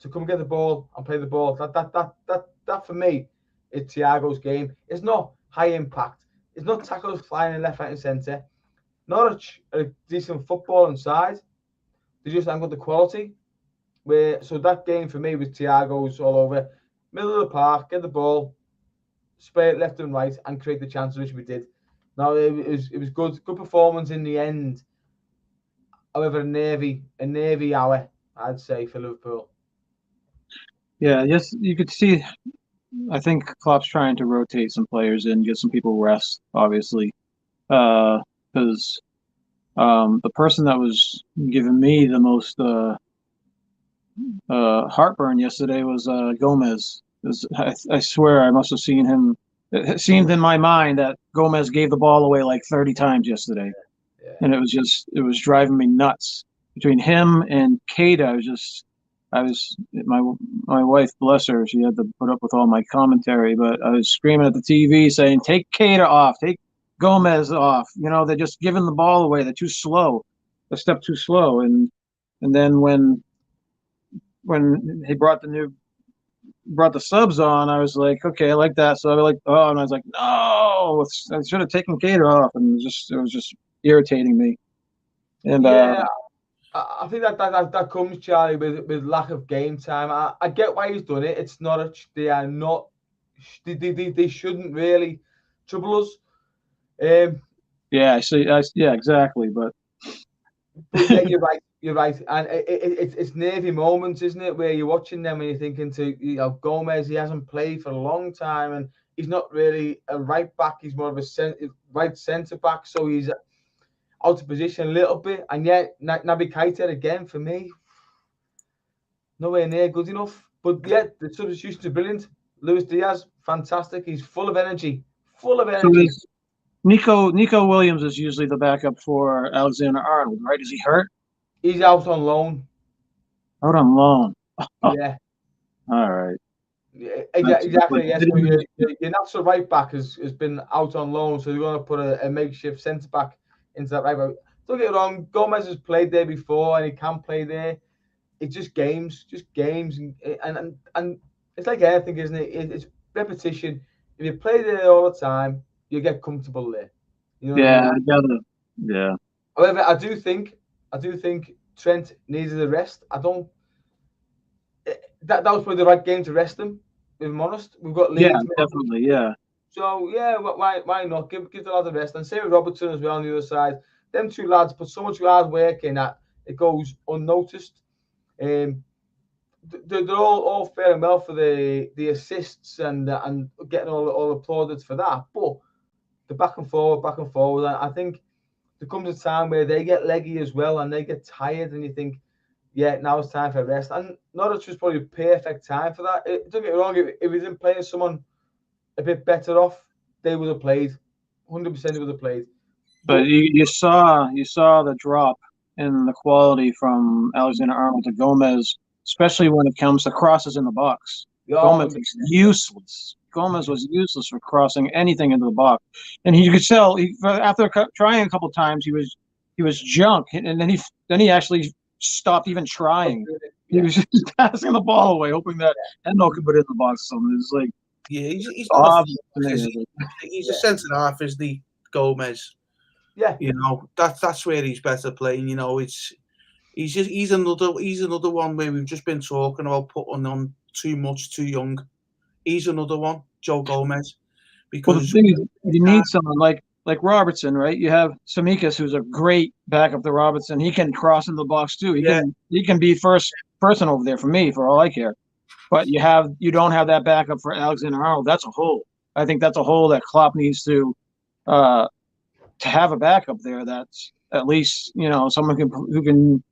to come get the ball and play the ball. That for me is Thiago's game. It's not high impact. It's not tackles flying in left, right, and centre. Norwich are a decent football inside. They just haven't got the quality. So that game for me was Thiago's all over. Middle of the park, get the ball, spray it left and right, and create the chances, which we did. Now it was good performance in the end. However, a nervy hour, I'd say, for Liverpool. Yeah, yes, you could see. I think Klopp's trying to rotate some players in, get some people rest, obviously, because the person that was giving me the most heartburn yesterday was Gomez. I swear I must have seen him. It seemed in my mind that Gomez gave the ball away like 30 times yesterday, and it was driving me nuts. Between him and Keita, my wife, bless her, she had to put up with all my commentary, but I was screaming at the TV saying, "Take Keita off, take Gomez off." They're just giving the ball away. They're too slow, a step too slow, and then when he brought the subs on, I was like, okay, I like that. So I was like, oh, and I was like, no, I should have taken Keita off, and it was just irritating me. And I think that comes, Charlie, with lack of game time. I get why he's done it. It's not they are not. They shouldn't really trouble us. Yeah, I see. Yeah, exactly. But yeah, you're right, and it's nervy moments, isn't it, where you're watching them and you're thinking Gomez, he hasn't played for a long time, and he's not really a right back. He's more of a right centre back, so he's out of position a little bit. And yet, Naby Keita again for me, nowhere near good enough. But yet the substitutions are brilliant. Luis Diaz, fantastic. He's full of energy. So Nico Williams is usually the backup for Alexander-Arnold, right? Is he hurt? He's out on loan. Out on loan. Yeah. All right. Yeah, exactly. Yes. So your natural right back has been out on loan, so they're going to put a makeshift centre back into that right back. Don't get it wrong. Gomez has played there before, and he can play there. It's just games, and it's like anything, isn't it? It's repetition. If you play there all the time, you get comfortable there. Yeah. Yeah. However, I do think Trent needed a rest. That was probably the right game to rest him. If I'm honest, we've got Yeah, Leeds. definitely. Yeah. So yeah, why not give the lad a rest? And same with Robertson as well on the other side. Them two lads put so much hard work in that it goes unnoticed. They're all fair and well for the assists and getting all applauded for that, but the back and forward. And I think there comes a time where they get leggy as well and they get tired, and you think, yeah, now it's time for a rest. And Norwich was probably a perfect time for that. Don't get me wrong, if we didn't play someone a bit better off, they would have played. 100% they would have played. But you saw the drop in the quality from Alexander-Arnold to Gomez, especially when it comes to crosses in the box. Gomez was useless. Gomez was useless for crossing anything into the box, and you could tell after trying a couple of times he was junk, and then he actually stopped even trying. He was just passing the ball away, hoping that Endo could put it in the box. Or something. It's like he's not he's a centre half, is the Gomez. Yeah, that's where he's better playing. He's another one where we've just been talking about putting on too much too young. He's another one, Joe Gomez. Because the thing is, you need someone like Robertson, right? You have Tsimikas, who's a great backup to Robertson. He can cross in the box too. He can be first person over there for me, for all I care. But you don't have that backup for Alexander-Arnold. That's a hole. I think that's a hole that Klopp needs to have a backup there. That's at least someone who can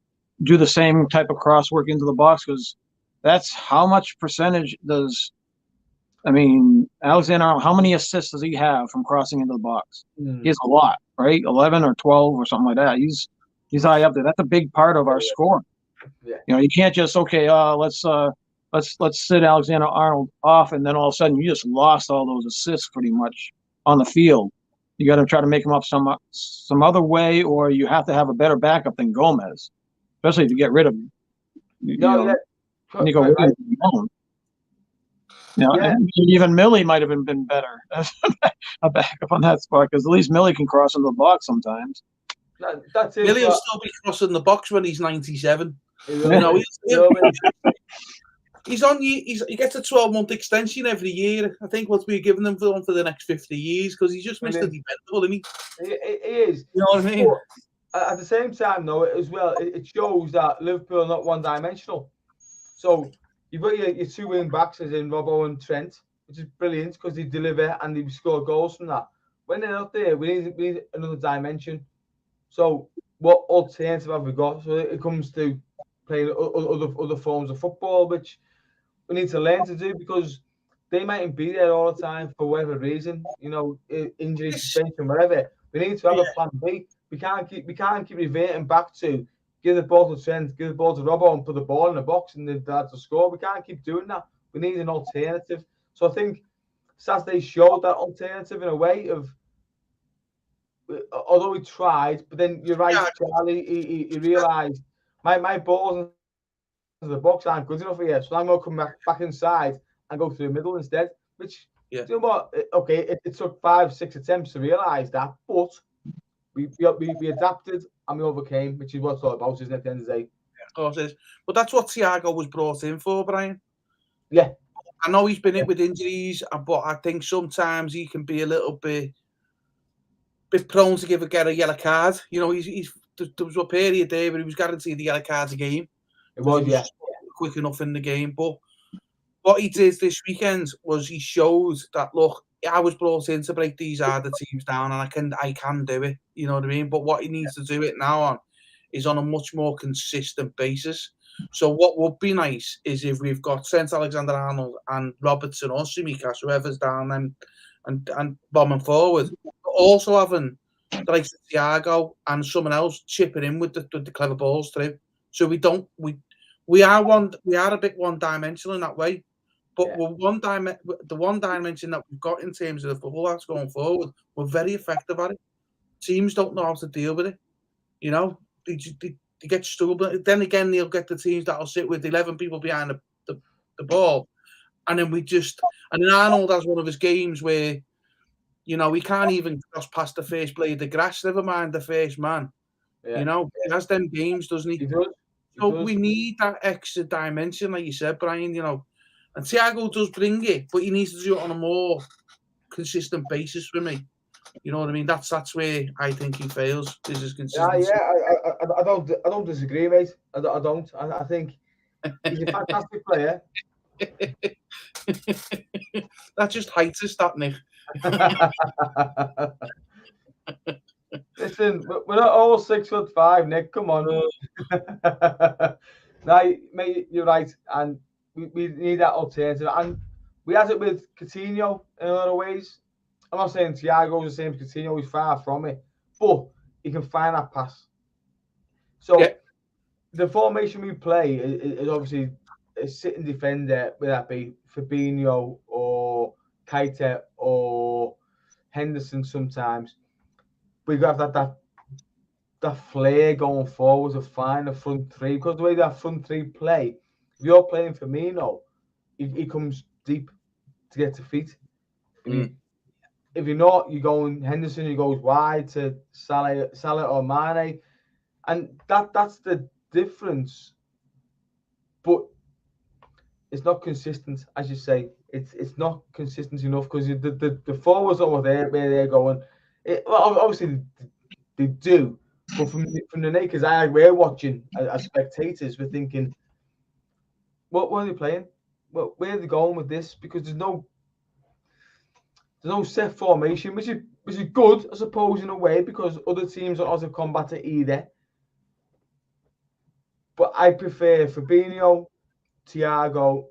do the same type of cross work into the box, because that's how much percentage does. I mean, Alexander-Arnold, how many assists does he have from crossing into the box? He has a lot, right? 11 or 12 or something like that. He's high up there. That's a big part of our score. Yeah. You can't just let's sit Alexander-Arnold off, and then all of a sudden you just lost all those assists pretty much on the field. You got to try to make them up some other way, or you have to have a better backup than Gomez, especially if you get rid of Nico Williams. Even Millie might have been better as a backup on that spot, because at least Millie can cross in the box sometimes. That's it. Millie will still be crossing the box when he's 97. He's on. He gets a 12-month extension every year. I think what we're giving him for the next 50 years, because he's just Mr. Dependable, isn't he? He is. You know what I mean? But at the same time, though, as well, it shows that Liverpool are not one-dimensional. So you've got your two wing backs, as in Robbo and Trent, which is brilliant because they deliver and they score goals from that. When they're not there, we need another dimension. So what alternative have we got? So it comes to playing other forms of football, which we need to learn to do, because they mightn't be there all the time for whatever reason, injury, suspension, whatever. We need to have a plan B. We can't keep reverting back to give the ball to Trent, give the ball to Robbo, and put the ball in the box and they've had to score. We can't keep doing that. We need an alternative. So I think Saturday showed that alternative in a way of, although he tried, but then you're right, Charlie, he realised my balls into the box aren't good enough here, so I'm going to come back inside and go through the middle instead, which, you know what, okay, it took 5-6 attempts to realise that, but we adapted and we overcame, which is what it's all about, isn't it, at the end of the day? Yeah, of course it is. But that's what Thiago was brought in for, Brian. Yeah. I know he's been hit with injuries, but I think sometimes he can be a little bit prone to get a yellow card. There was a period there where he was guaranteed the yellow cards a game. It was, yeah. Quick enough in the game. But what he did this weekend was he showed that, look, I was brought in to break these harder teams down, and I can do it. You know what I mean? But what he needs to do it now is on a much more consistent basis. So what would be nice is if we've got Trent Alexander-Arnold and Robertson or Tsimikas, whoever's down them, and bombing forward, but also having the likes of Thiago and someone else chipping in with the clever balls through. So we are a bit one-dimensional in that way, but we're the one dimension that we've got in terms of the football that's going forward, we're very effective at it. Teams don't know how to deal with it. They get stubborn. Then again, they'll get the teams that'll sit with 11 people behind the ball, and then and then Arnold has one of his games where, he can't even cross past the first blade of the grass, never mind the first man. He has them games, doesn't he? He does. So we need that extra dimension, like you said, Brian. And Thiago does bring it, but he needs to do it on a more consistent basis for me. You know what I mean? That's where I think he fails. Is his consistency. I don't disagree, mate. I don't. I think he's a fantastic player. That just heights us, that, Nick. Listen, we're not all 6'5", Nick. Come on. No, mate, you're right, and we need that alternative, and we had it with Coutinho in a lot of ways. I'm not saying Thiago's the same as Coutinho; he's far from it, but he can find that pass. So the formation we play is obviously a sitting defender, whether that be Fabinho or Keita or Henderson. Sometimes we got that flair going forward to find the front three, because the way that front three play, if you're playing Firmino, he comes deep to get to feet. If you're not, you're going Henderson, he goes wide to Salah or Mane, and that's the difference. But it's not consistent, as you say. It's not consistent enough, because the forwards are where they're going. Well, obviously they do, but from the naked eye, we're watching as spectators, we're thinking, what are they playing? Well, where are they going with this? Because there's no set formation, which is good, I suppose, in a way, because other teams are out of combat either. But I prefer Fabinho, Thiago,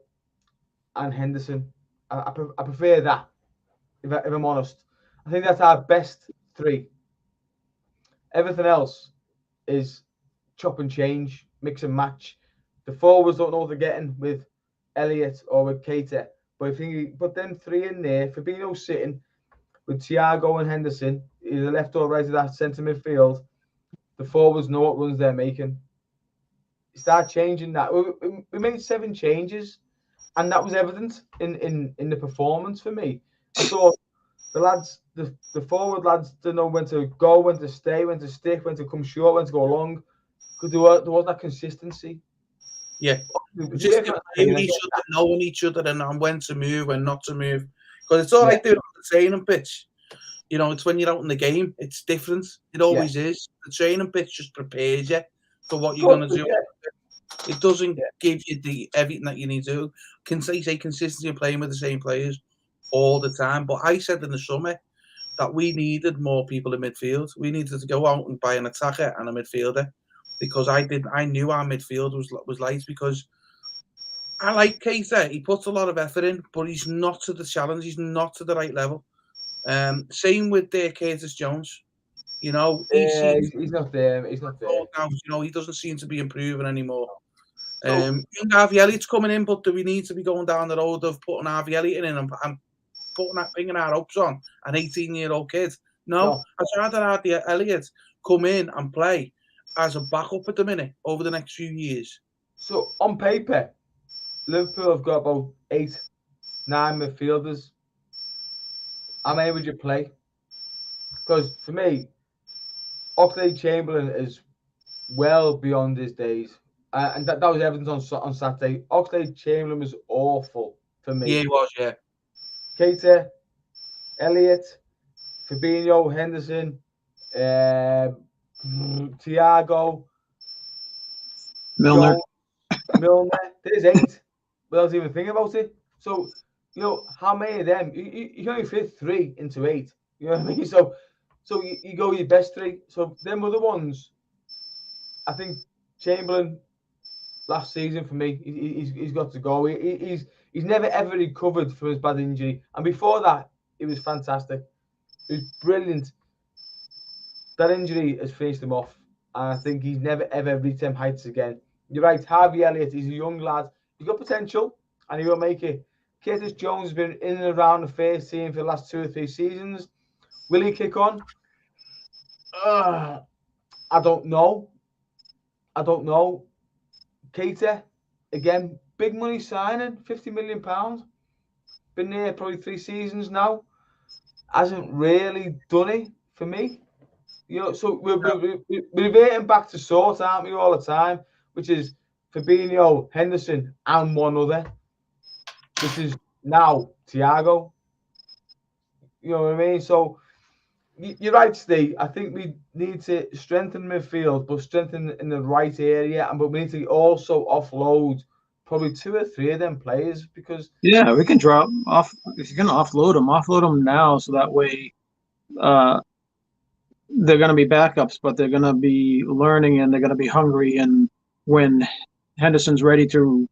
and Henderson. I prefer that, if I'm honest. I think that's our best three. Everything else is chop and change, mix and match. The forwards don't know what they're getting with Elliott or with Keita. But if you put them three in there, Fabinho sitting with Thiago and Henderson, either left or right of that centre midfield, the forwards know what runs they're making. Start changing that. We made 7 changes, and that was evident in the performance for me. I thought the lads, the forward lads, didn't know when to go, when to stay, when to stick, when to come short, when to go long, because there wasn't that consistency. Yeah, just knowing each other and when to move, when not to move. Because it's all right doing on the training pitch. You know, it's when you're out in the game, it's different. It always is. The training pitch just prepares you for what you're going to do. It doesn't give you everything that you need to do. Can say consistency of playing with the same players all the time. But I said in the summer that we needed more people in midfield. We needed to go out and buy an attacker and a midfielder, because I knew our midfield was light, because I like Keita. He puts a lot of effort in, but he's not to the challenge. He's not to the right level. Same with Curtis Jones. You know, he's not there. He's not there. Now, you know, he doesn't seem to be improving anymore. Harvey Elliott's coming in, but do we need to be going down the road of putting Harvey Elliott in and bringing our hopes on an 18-year-old kid? No. I'd rather have Elliott come in and play as a backup at the minute over the next few years. So on paper, Liverpool have got about 8-9 midfielders. How many would you play? Because for me, Oxlade-Chamberlain is well beyond his days. And that was evidence on Saturday. Oxlade-Chamberlain was awful for me. Yeah, he was, yeah. Keita, Elliott, Fabinho, Henderson, Thiago, Milner. There's 8 without even thinking about it. So, you know, how many of them? You can only fit 3 into 8. You know what I mean? So you go your best 3. So them other ones, I think Chamberlain last season for me, he's got to go. He's never ever recovered from his bad injury, and before that, it was fantastic. It was brilliant. That injury has finished him off, and I think he's never ever reached them heights again. You're right, Harvey Elliott, he's a young lad. He's got potential, and he will make it. Curtis Jones has been in and around the first team for the last 2 or 3 seasons. Will he kick on? I don't know. Keita, again, big money signing, £50 million. Been there probably 3 seasons now. Hasn't really done it for me. You know, so we're reverting back to sort, aren't we, all the time? Which is Fabinho, Henderson, and one other. This is now Thiago. You know what I mean? So you're right, Steve. I think we need to strengthen midfield, but strengthen in the right area, but we need to also offload probably 2 or 3 of them players because yeah, we can drop off if you're gonna offload them now, so that way they're gonna be backups, but they're gonna be learning and they're gonna be hungry. And when Henderson's ready to,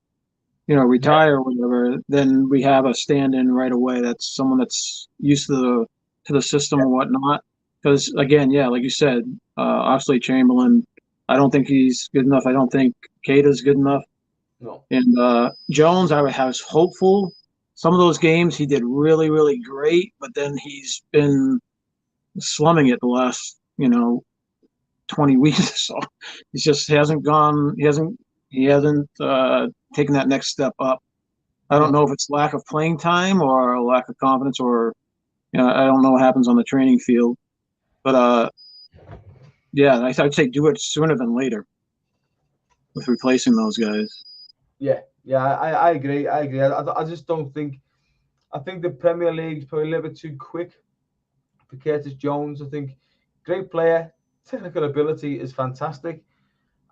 retire or whatever, then we have a stand-in right away. That's someone that's used to the system and whatnot. Because again, yeah, like you said, Oxlade-Chamberlain, I don't think he's good enough. I don't think Keita's good enough. no. And Jones, I was hopeful. Some of those games he did really, really great, but then he's been slumming it the last, 20 weeks or so. He just hasn't taken that next step up. I don't know if it's lack of playing time or lack of confidence, or I don't know what happens on the training field. But yeah, I'd say do it sooner than later with replacing those guys. Yeah, I agree. I just don't think. I think the Premier League's probably a little bit too quick for Curtis Jones. I think great player, technical ability is fantastic.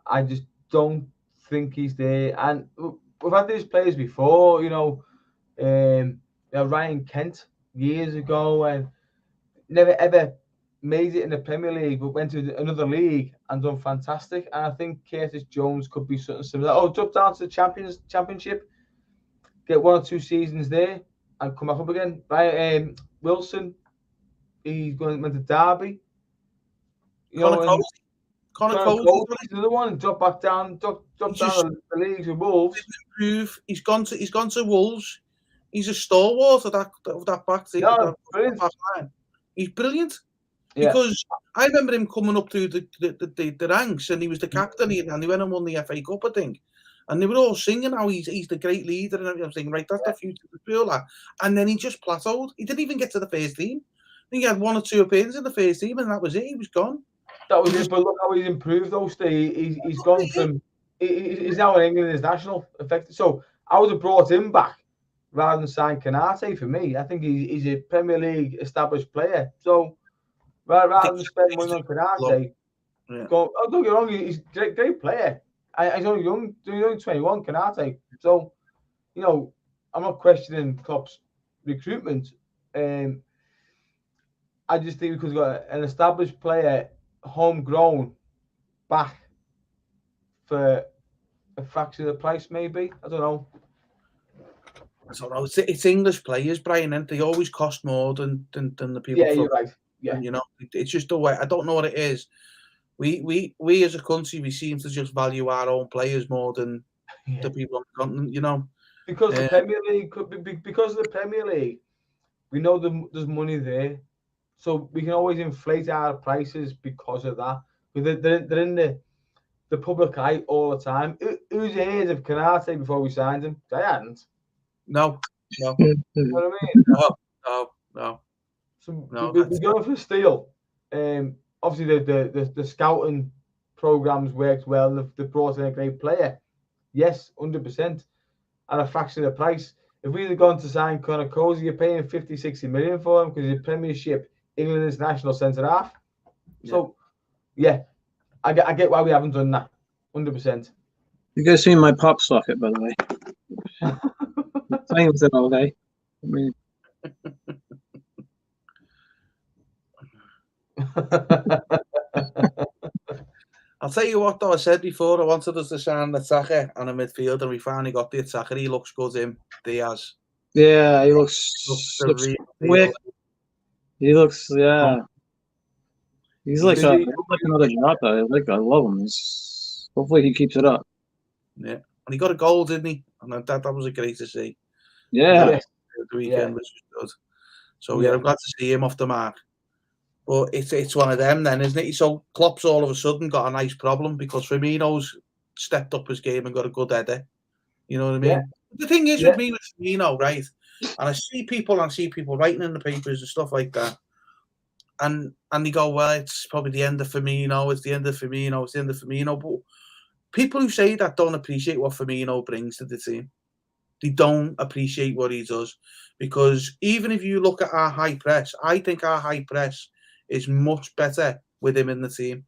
I just don't think he's there. And we've had these players before, Ryan Kent years ago, and never ever made it in the Premier League, but went to another league and done fantastic. And I think Curtis Jones could be something similar. Oh, drop down to the Championship, get 1 or 2 seasons there, and come back up again. Right, Wilson, went to Derby. Connor Cody's another one. Drop back down. Drop down the leagues with Wolves. He's gone to Wolves. He's a stalwart of that back team. No, brilliant. Back line. He's brilliant. Yeah. Because I remember him coming up through the ranks, and he was the captain, and he went and won the FA Cup, I think. And they were all singing how he's the great leader, and everything. I'm thinking, right, that's the future of the field. And then he just plateaued. He didn't even get to the first team. I think he had 1 or 2 appearances in the first team, and that was it. He was gone. That was it. But look how he's improved, though, Steve. He's gone from. He's now in England as national, effective. So I would have brought him back rather than sign Konate for me. I think he's a Premier League established player. So rather than spend money on Konate, don't get me wrong, he's a great player. He's only young, he's only 21, Konate. So, I'm not questioning Klopp's recruitment. I just think because we've got an established player, homegrown, back for a fraction of the price, maybe. I don't know. I don't know. It's English players, Brian, and they always cost more than the people. Yeah, you're right. Yeah, it's just the way. I don't know what it is. We as a country, we seem to just value our own players more than the people on the continent. Because the Premier League because of the Premier League, we know there's money there, so we can always inflate our prices because of that. They're in the public eye all the time. Who's heard of Konate before we signed him? I hadn't. No. You know what I mean? No. So we're going for steel. Obviously, the scouting programs worked well. They've brought in a great player. Yes, 100%. At a fraction of the price. If we'd have gone to sign Connor Cozy, you're paying 50-60 million for him because he's a Premiership England international centre half. So, yeah, I get why we haven't done that. 100%. You guys seen my pop socket, by the way? Playing with it all day. I mean, I'll tell you what, though, I said before, I wanted us to sign the Attacker and a midfield, and we finally got the Attacker. He looks good, him, Diaz. Yeah, he looks quick. He looks, yeah. He's like another Jota. I love him. Hopefully he keeps it up. Yeah, and he got a goal, didn't he? And that was great to see. Yeah. The weekend was good. So, I'm glad to see him off the mark. But it's one of them then, isn't it? So Klopp's all of a sudden got a nice problem because Firmino's stepped up his game and got a good header. You know what I mean? Yeah. The thing is with me with Firmino, right? And I see people writing in the papers and stuff like that. And they go, well, it's probably the end of Firmino, it's the end of Firmino, it's the end of Firmino. But people who say that don't appreciate what Firmino brings to the team. They don't appreciate what he does, because even if you look at our high press, I think our high press is much better with him in the team.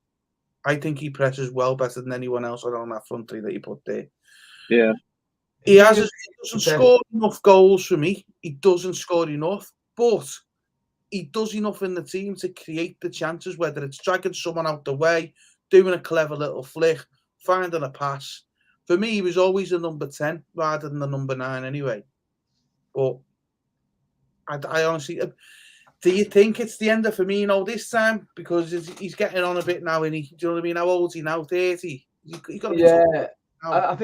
I think he presses well better than anyone else around that front three that he put there. Yeah. He doesn't score enough goals for me. He doesn't score enough, but he does enough in the team to create the chances, whether it's dragging someone out the way, doing a clever little flick, finding a pass. For me, he was always a number 10 rather than the number 9 anyway. But I honestly... Do you think it's the end of Firmino this time? Because he's getting on a bit now, and do you know what I mean? How old is he now? 30? He's got to be I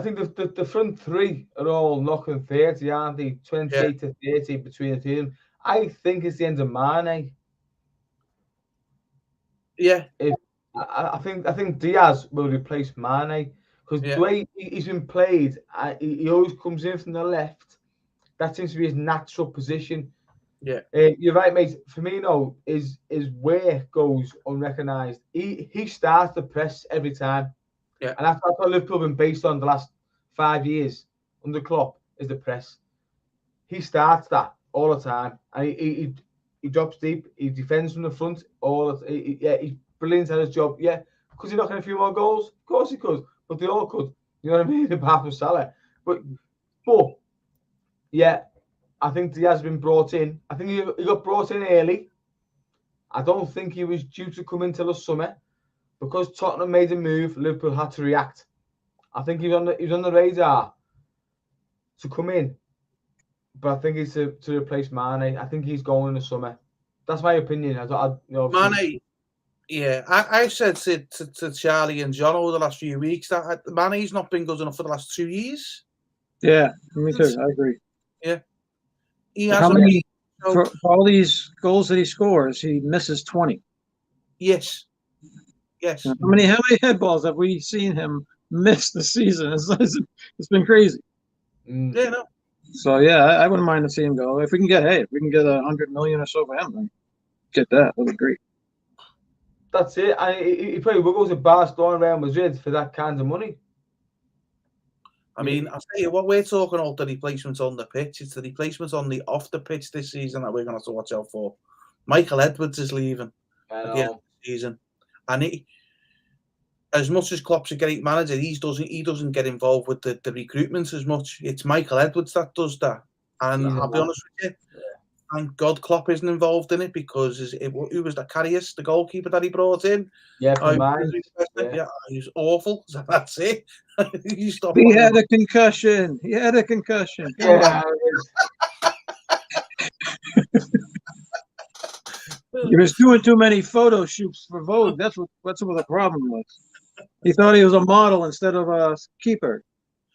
think the front three are all knocking 30, aren't they? 28 to 30 between the two of them. I think it's the end of Mane. Yeah. I think Diaz will replace Mane, because the way he's been played, he always comes in from the left. That seems to be his natural position. Yeah, you're right, mate. Firmino is where goes unrecognised. He starts the press every time. Yeah, and that's what Liverpool have been based on the last 5 years under Klopp, is the press. He starts that all the time, and he drops deep. He defends from the front. He's brilliant at his job. Yeah, could he knock in a few more goals? Of course he could, but they all could. You know what I mean? Apart from Salah, but yeah. I think he has been brought in. I think he got brought in early. I don't think he was due to come in till the summer. Because Tottenham made a move, Liverpool had to react. I think he was on the radar to come in. But I think he's to replace Mane. I think he's going in the summer. That's my opinion. Mane, yeah. I said to Charlie and John over the last few weeks that Mane's not been good enough for the last 2 years. Yeah, me too. I agree. Yeah. How many, for all these goals that he scores, he misses 20. Yes. Yes. How many head balls have we seen him miss this season? It's been crazy. Yeah, no. So yeah, I wouldn't mind to see him go. If we can get 100 million or so for him, then get that. That would be great. That's it. He probably will go to Barcelona, Real Madrid for that kind of money. I mean, I'll tell you what, we're talking about the replacements on the pitch. It's the replacements on the off the pitch this season that we're going to have to watch out for. Michael Edwards is leaving at the end of the season, and as much as Klopp's a great manager, he doesn't get involved with the recruitment as much. It's Michael Edwards that does that, and I'll be honest with you, thank God Klopp isn't involved in it, because who was the Karius, the goalkeeper that he brought in? Yeah, he was awful. So that's it. He had a concussion. Yeah. He was doing too many photo shoots for Vogue. That's what the problem was. He thought he was a model instead of a keeper.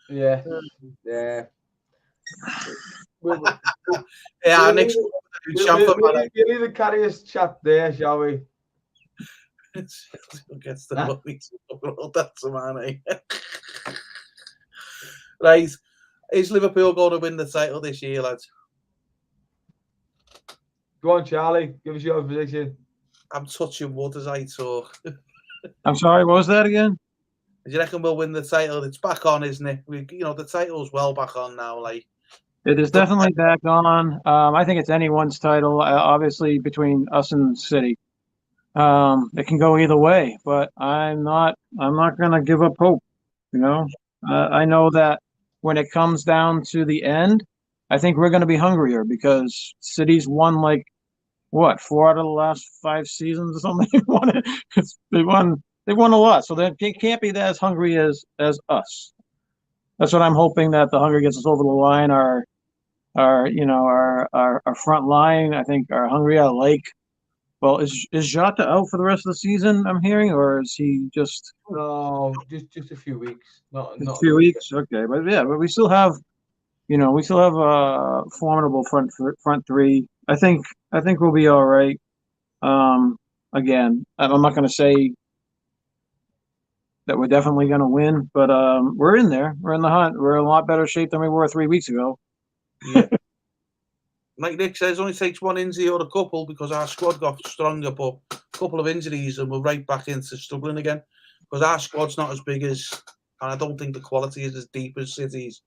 Yeah. Next we'll leave the Karius chat there, shall we? Gets the money to that's a man, Right. Is Liverpool going to win the title this year, lads? Go on, Charlie. Give us your position. I'm touching wood as I talk. I'm sorry, what was that again? Do you reckon we'll win the title? It's back on, isn't it? The title's well back on now. It is definitely back on. I think it's anyone's title, obviously, between us and City. It can go either way, but I'm not going to give up hope. I know that when it comes down to the end, I think we're going to be hungrier, because City's won 4 out of the last 5 seasons or something. They won a lot, so they can't be as hungry as us. That's what I'm hoping, that the hunger gets us over the line. Our front line, I think, are hungry. Well, is Jota out for the rest of the season, I'm hearing, or is he just? No, just a few weeks. Not a few weeks. Okay, but we still have, a formidable front three. I think we'll be all right. Again, I'm not going to say that we're definitely going to win, but we're in there. We're in the hunt. We're in a lot better shape than we were 3 weeks ago. Yeah. Like Nick says, it only takes one injury or a couple, because our squad got stronger, but a couple of injuries and we're right back into struggling again, because our squad's not as big as, and I don't think the quality is as deep as City's.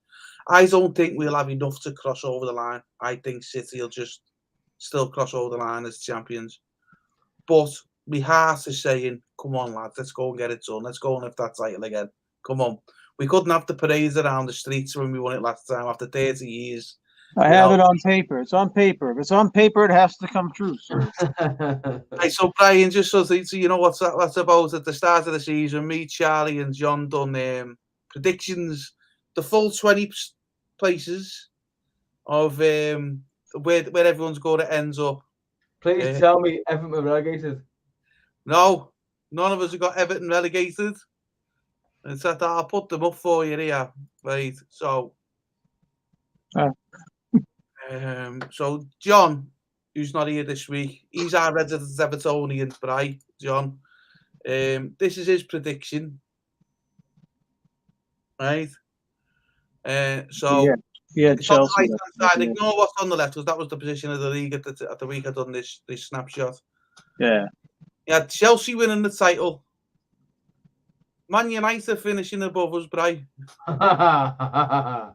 I don't think we'll have enough to cross over the line. I think City will just still cross over the line as champions. But my heart is saying, come on, lads, let's go and get it done. Let's go and lift that title again. Come on. We couldn't have the parades around the streets when we won it last time after 30 years. I have it on paper. It's on paper. If it's on paper, it has to come true, sir. Hey, so Brian, just so you know what's about at the start of the season, me, Charlie, and John done predictions, the full 20 places of where everyone's going to end up. Please tell me Everton were relegated. No, none of us have got Everton relegated. And so I'll put them up for you here, right? So, so John, who's not here this week, he's our resident Evertonian, right, John? This is his prediction, right? So yeah, Chelsea. Ignore what's on the left, because that was the position of the league at the week I done this snapshot. Yeah. Yeah, Chelsea winning the title. Man United finishing above us, Bri. Yeah.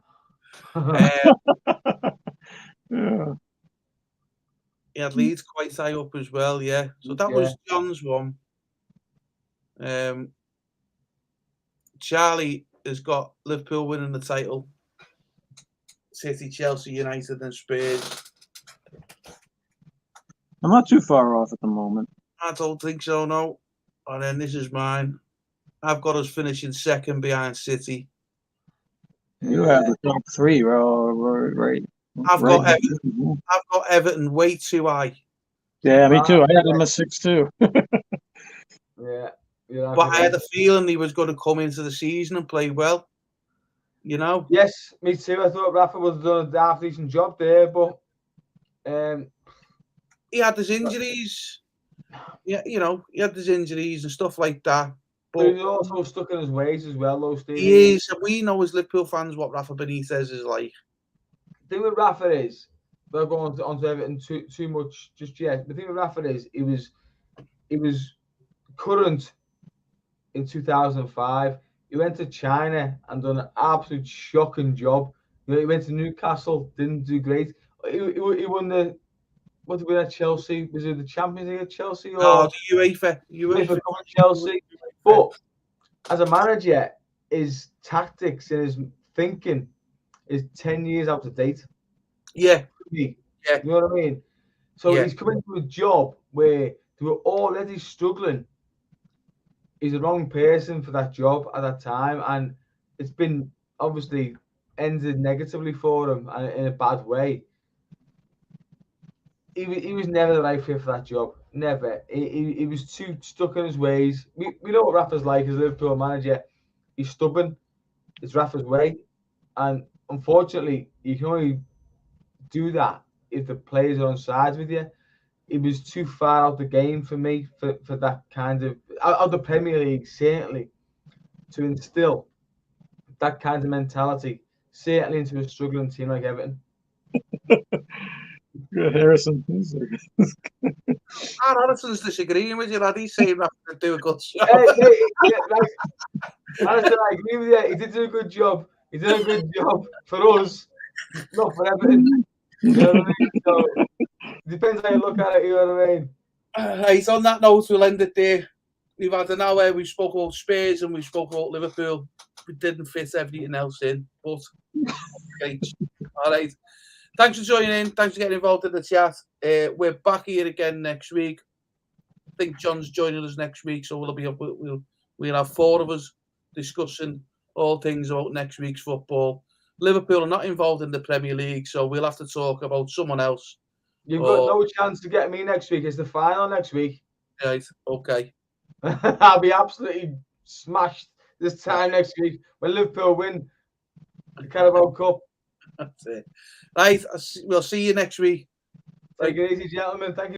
He had Leeds quite high up as well, yeah. So that was John's one. Charlie has got Liverpool winning the title. City, Chelsea, United, and Spurs. I'm not too far off at the moment. I don't think so, no. And then this is mine. I've got us finishing second behind City. You have the top three, right? I've got Everton way too high. Yeah, me too. I had him at 6 too. Yeah. But I had a feeling he was going to come into the season and play well. You know? Yes, me too. I thought Rafa would have done a half decent job there, but he had his injuries. Yeah, you know, he had his injuries and stuff like that. But he's also stuck in his ways as well, though, Steve. He is. We know as Liverpool fans what Rafa Benitez is like. The thing with Rafa is, we're going on to Everton too much just yet. The thing with Rafa is, he was current in 2005. He went to China and done an absolute shocking job. You know, he went to Newcastle, didn't do great. He won the. What did we at Chelsea? Was it the Champions League at Chelsea? Or no, the UEFA Chelsea. But as a manager, his tactics and his thinking is 10 years out of date. Yeah. You know what I mean? So he's coming to a job where they were already struggling. He's the wrong person for that job at that time. And it's been obviously ended negatively for him and in a bad way. He was never the right fit for that job. Never. He was too stuck in his ways. We know what Rafa's like as a Liverpool manager. He's stubborn. It's Rafa's way. And unfortunately, you can only do that if the players are on sides with you. It was too far out the game for me for that kind of out of the Premier League, certainly, to instill that kind of mentality, certainly into a struggling team like Everton. Good, Harrison. Harrison's disagreeing with you, lad. He's saying Rafa could do a good job. Right. Harrison, I agree with you. He did do a good job. He did a good job for us, not for Everton. You know what I mean? So, it depends how you look at it, you know what I mean? Right, on that note, we'll end it there. We've had an hour, we spoke about Spurs and we spoke about Liverpool. We didn't fit everything else in, but great. All right. Thanks for joining in. Thanks for getting involved in the chat. We're back here again next week. I think John's joining us next week, so we'll have 4 of us discussing all things about next week's football. Liverpool are not involved in the Premier League, so we'll have to talk about someone else. You've got no chance to get me next week. It's the final next week. Right, okay. I'll be absolutely smashed this time next week when Liverpool win the Carabao Cup. That's it. Right, we'll see you next week. Take it easy, gentlemen. Thank you.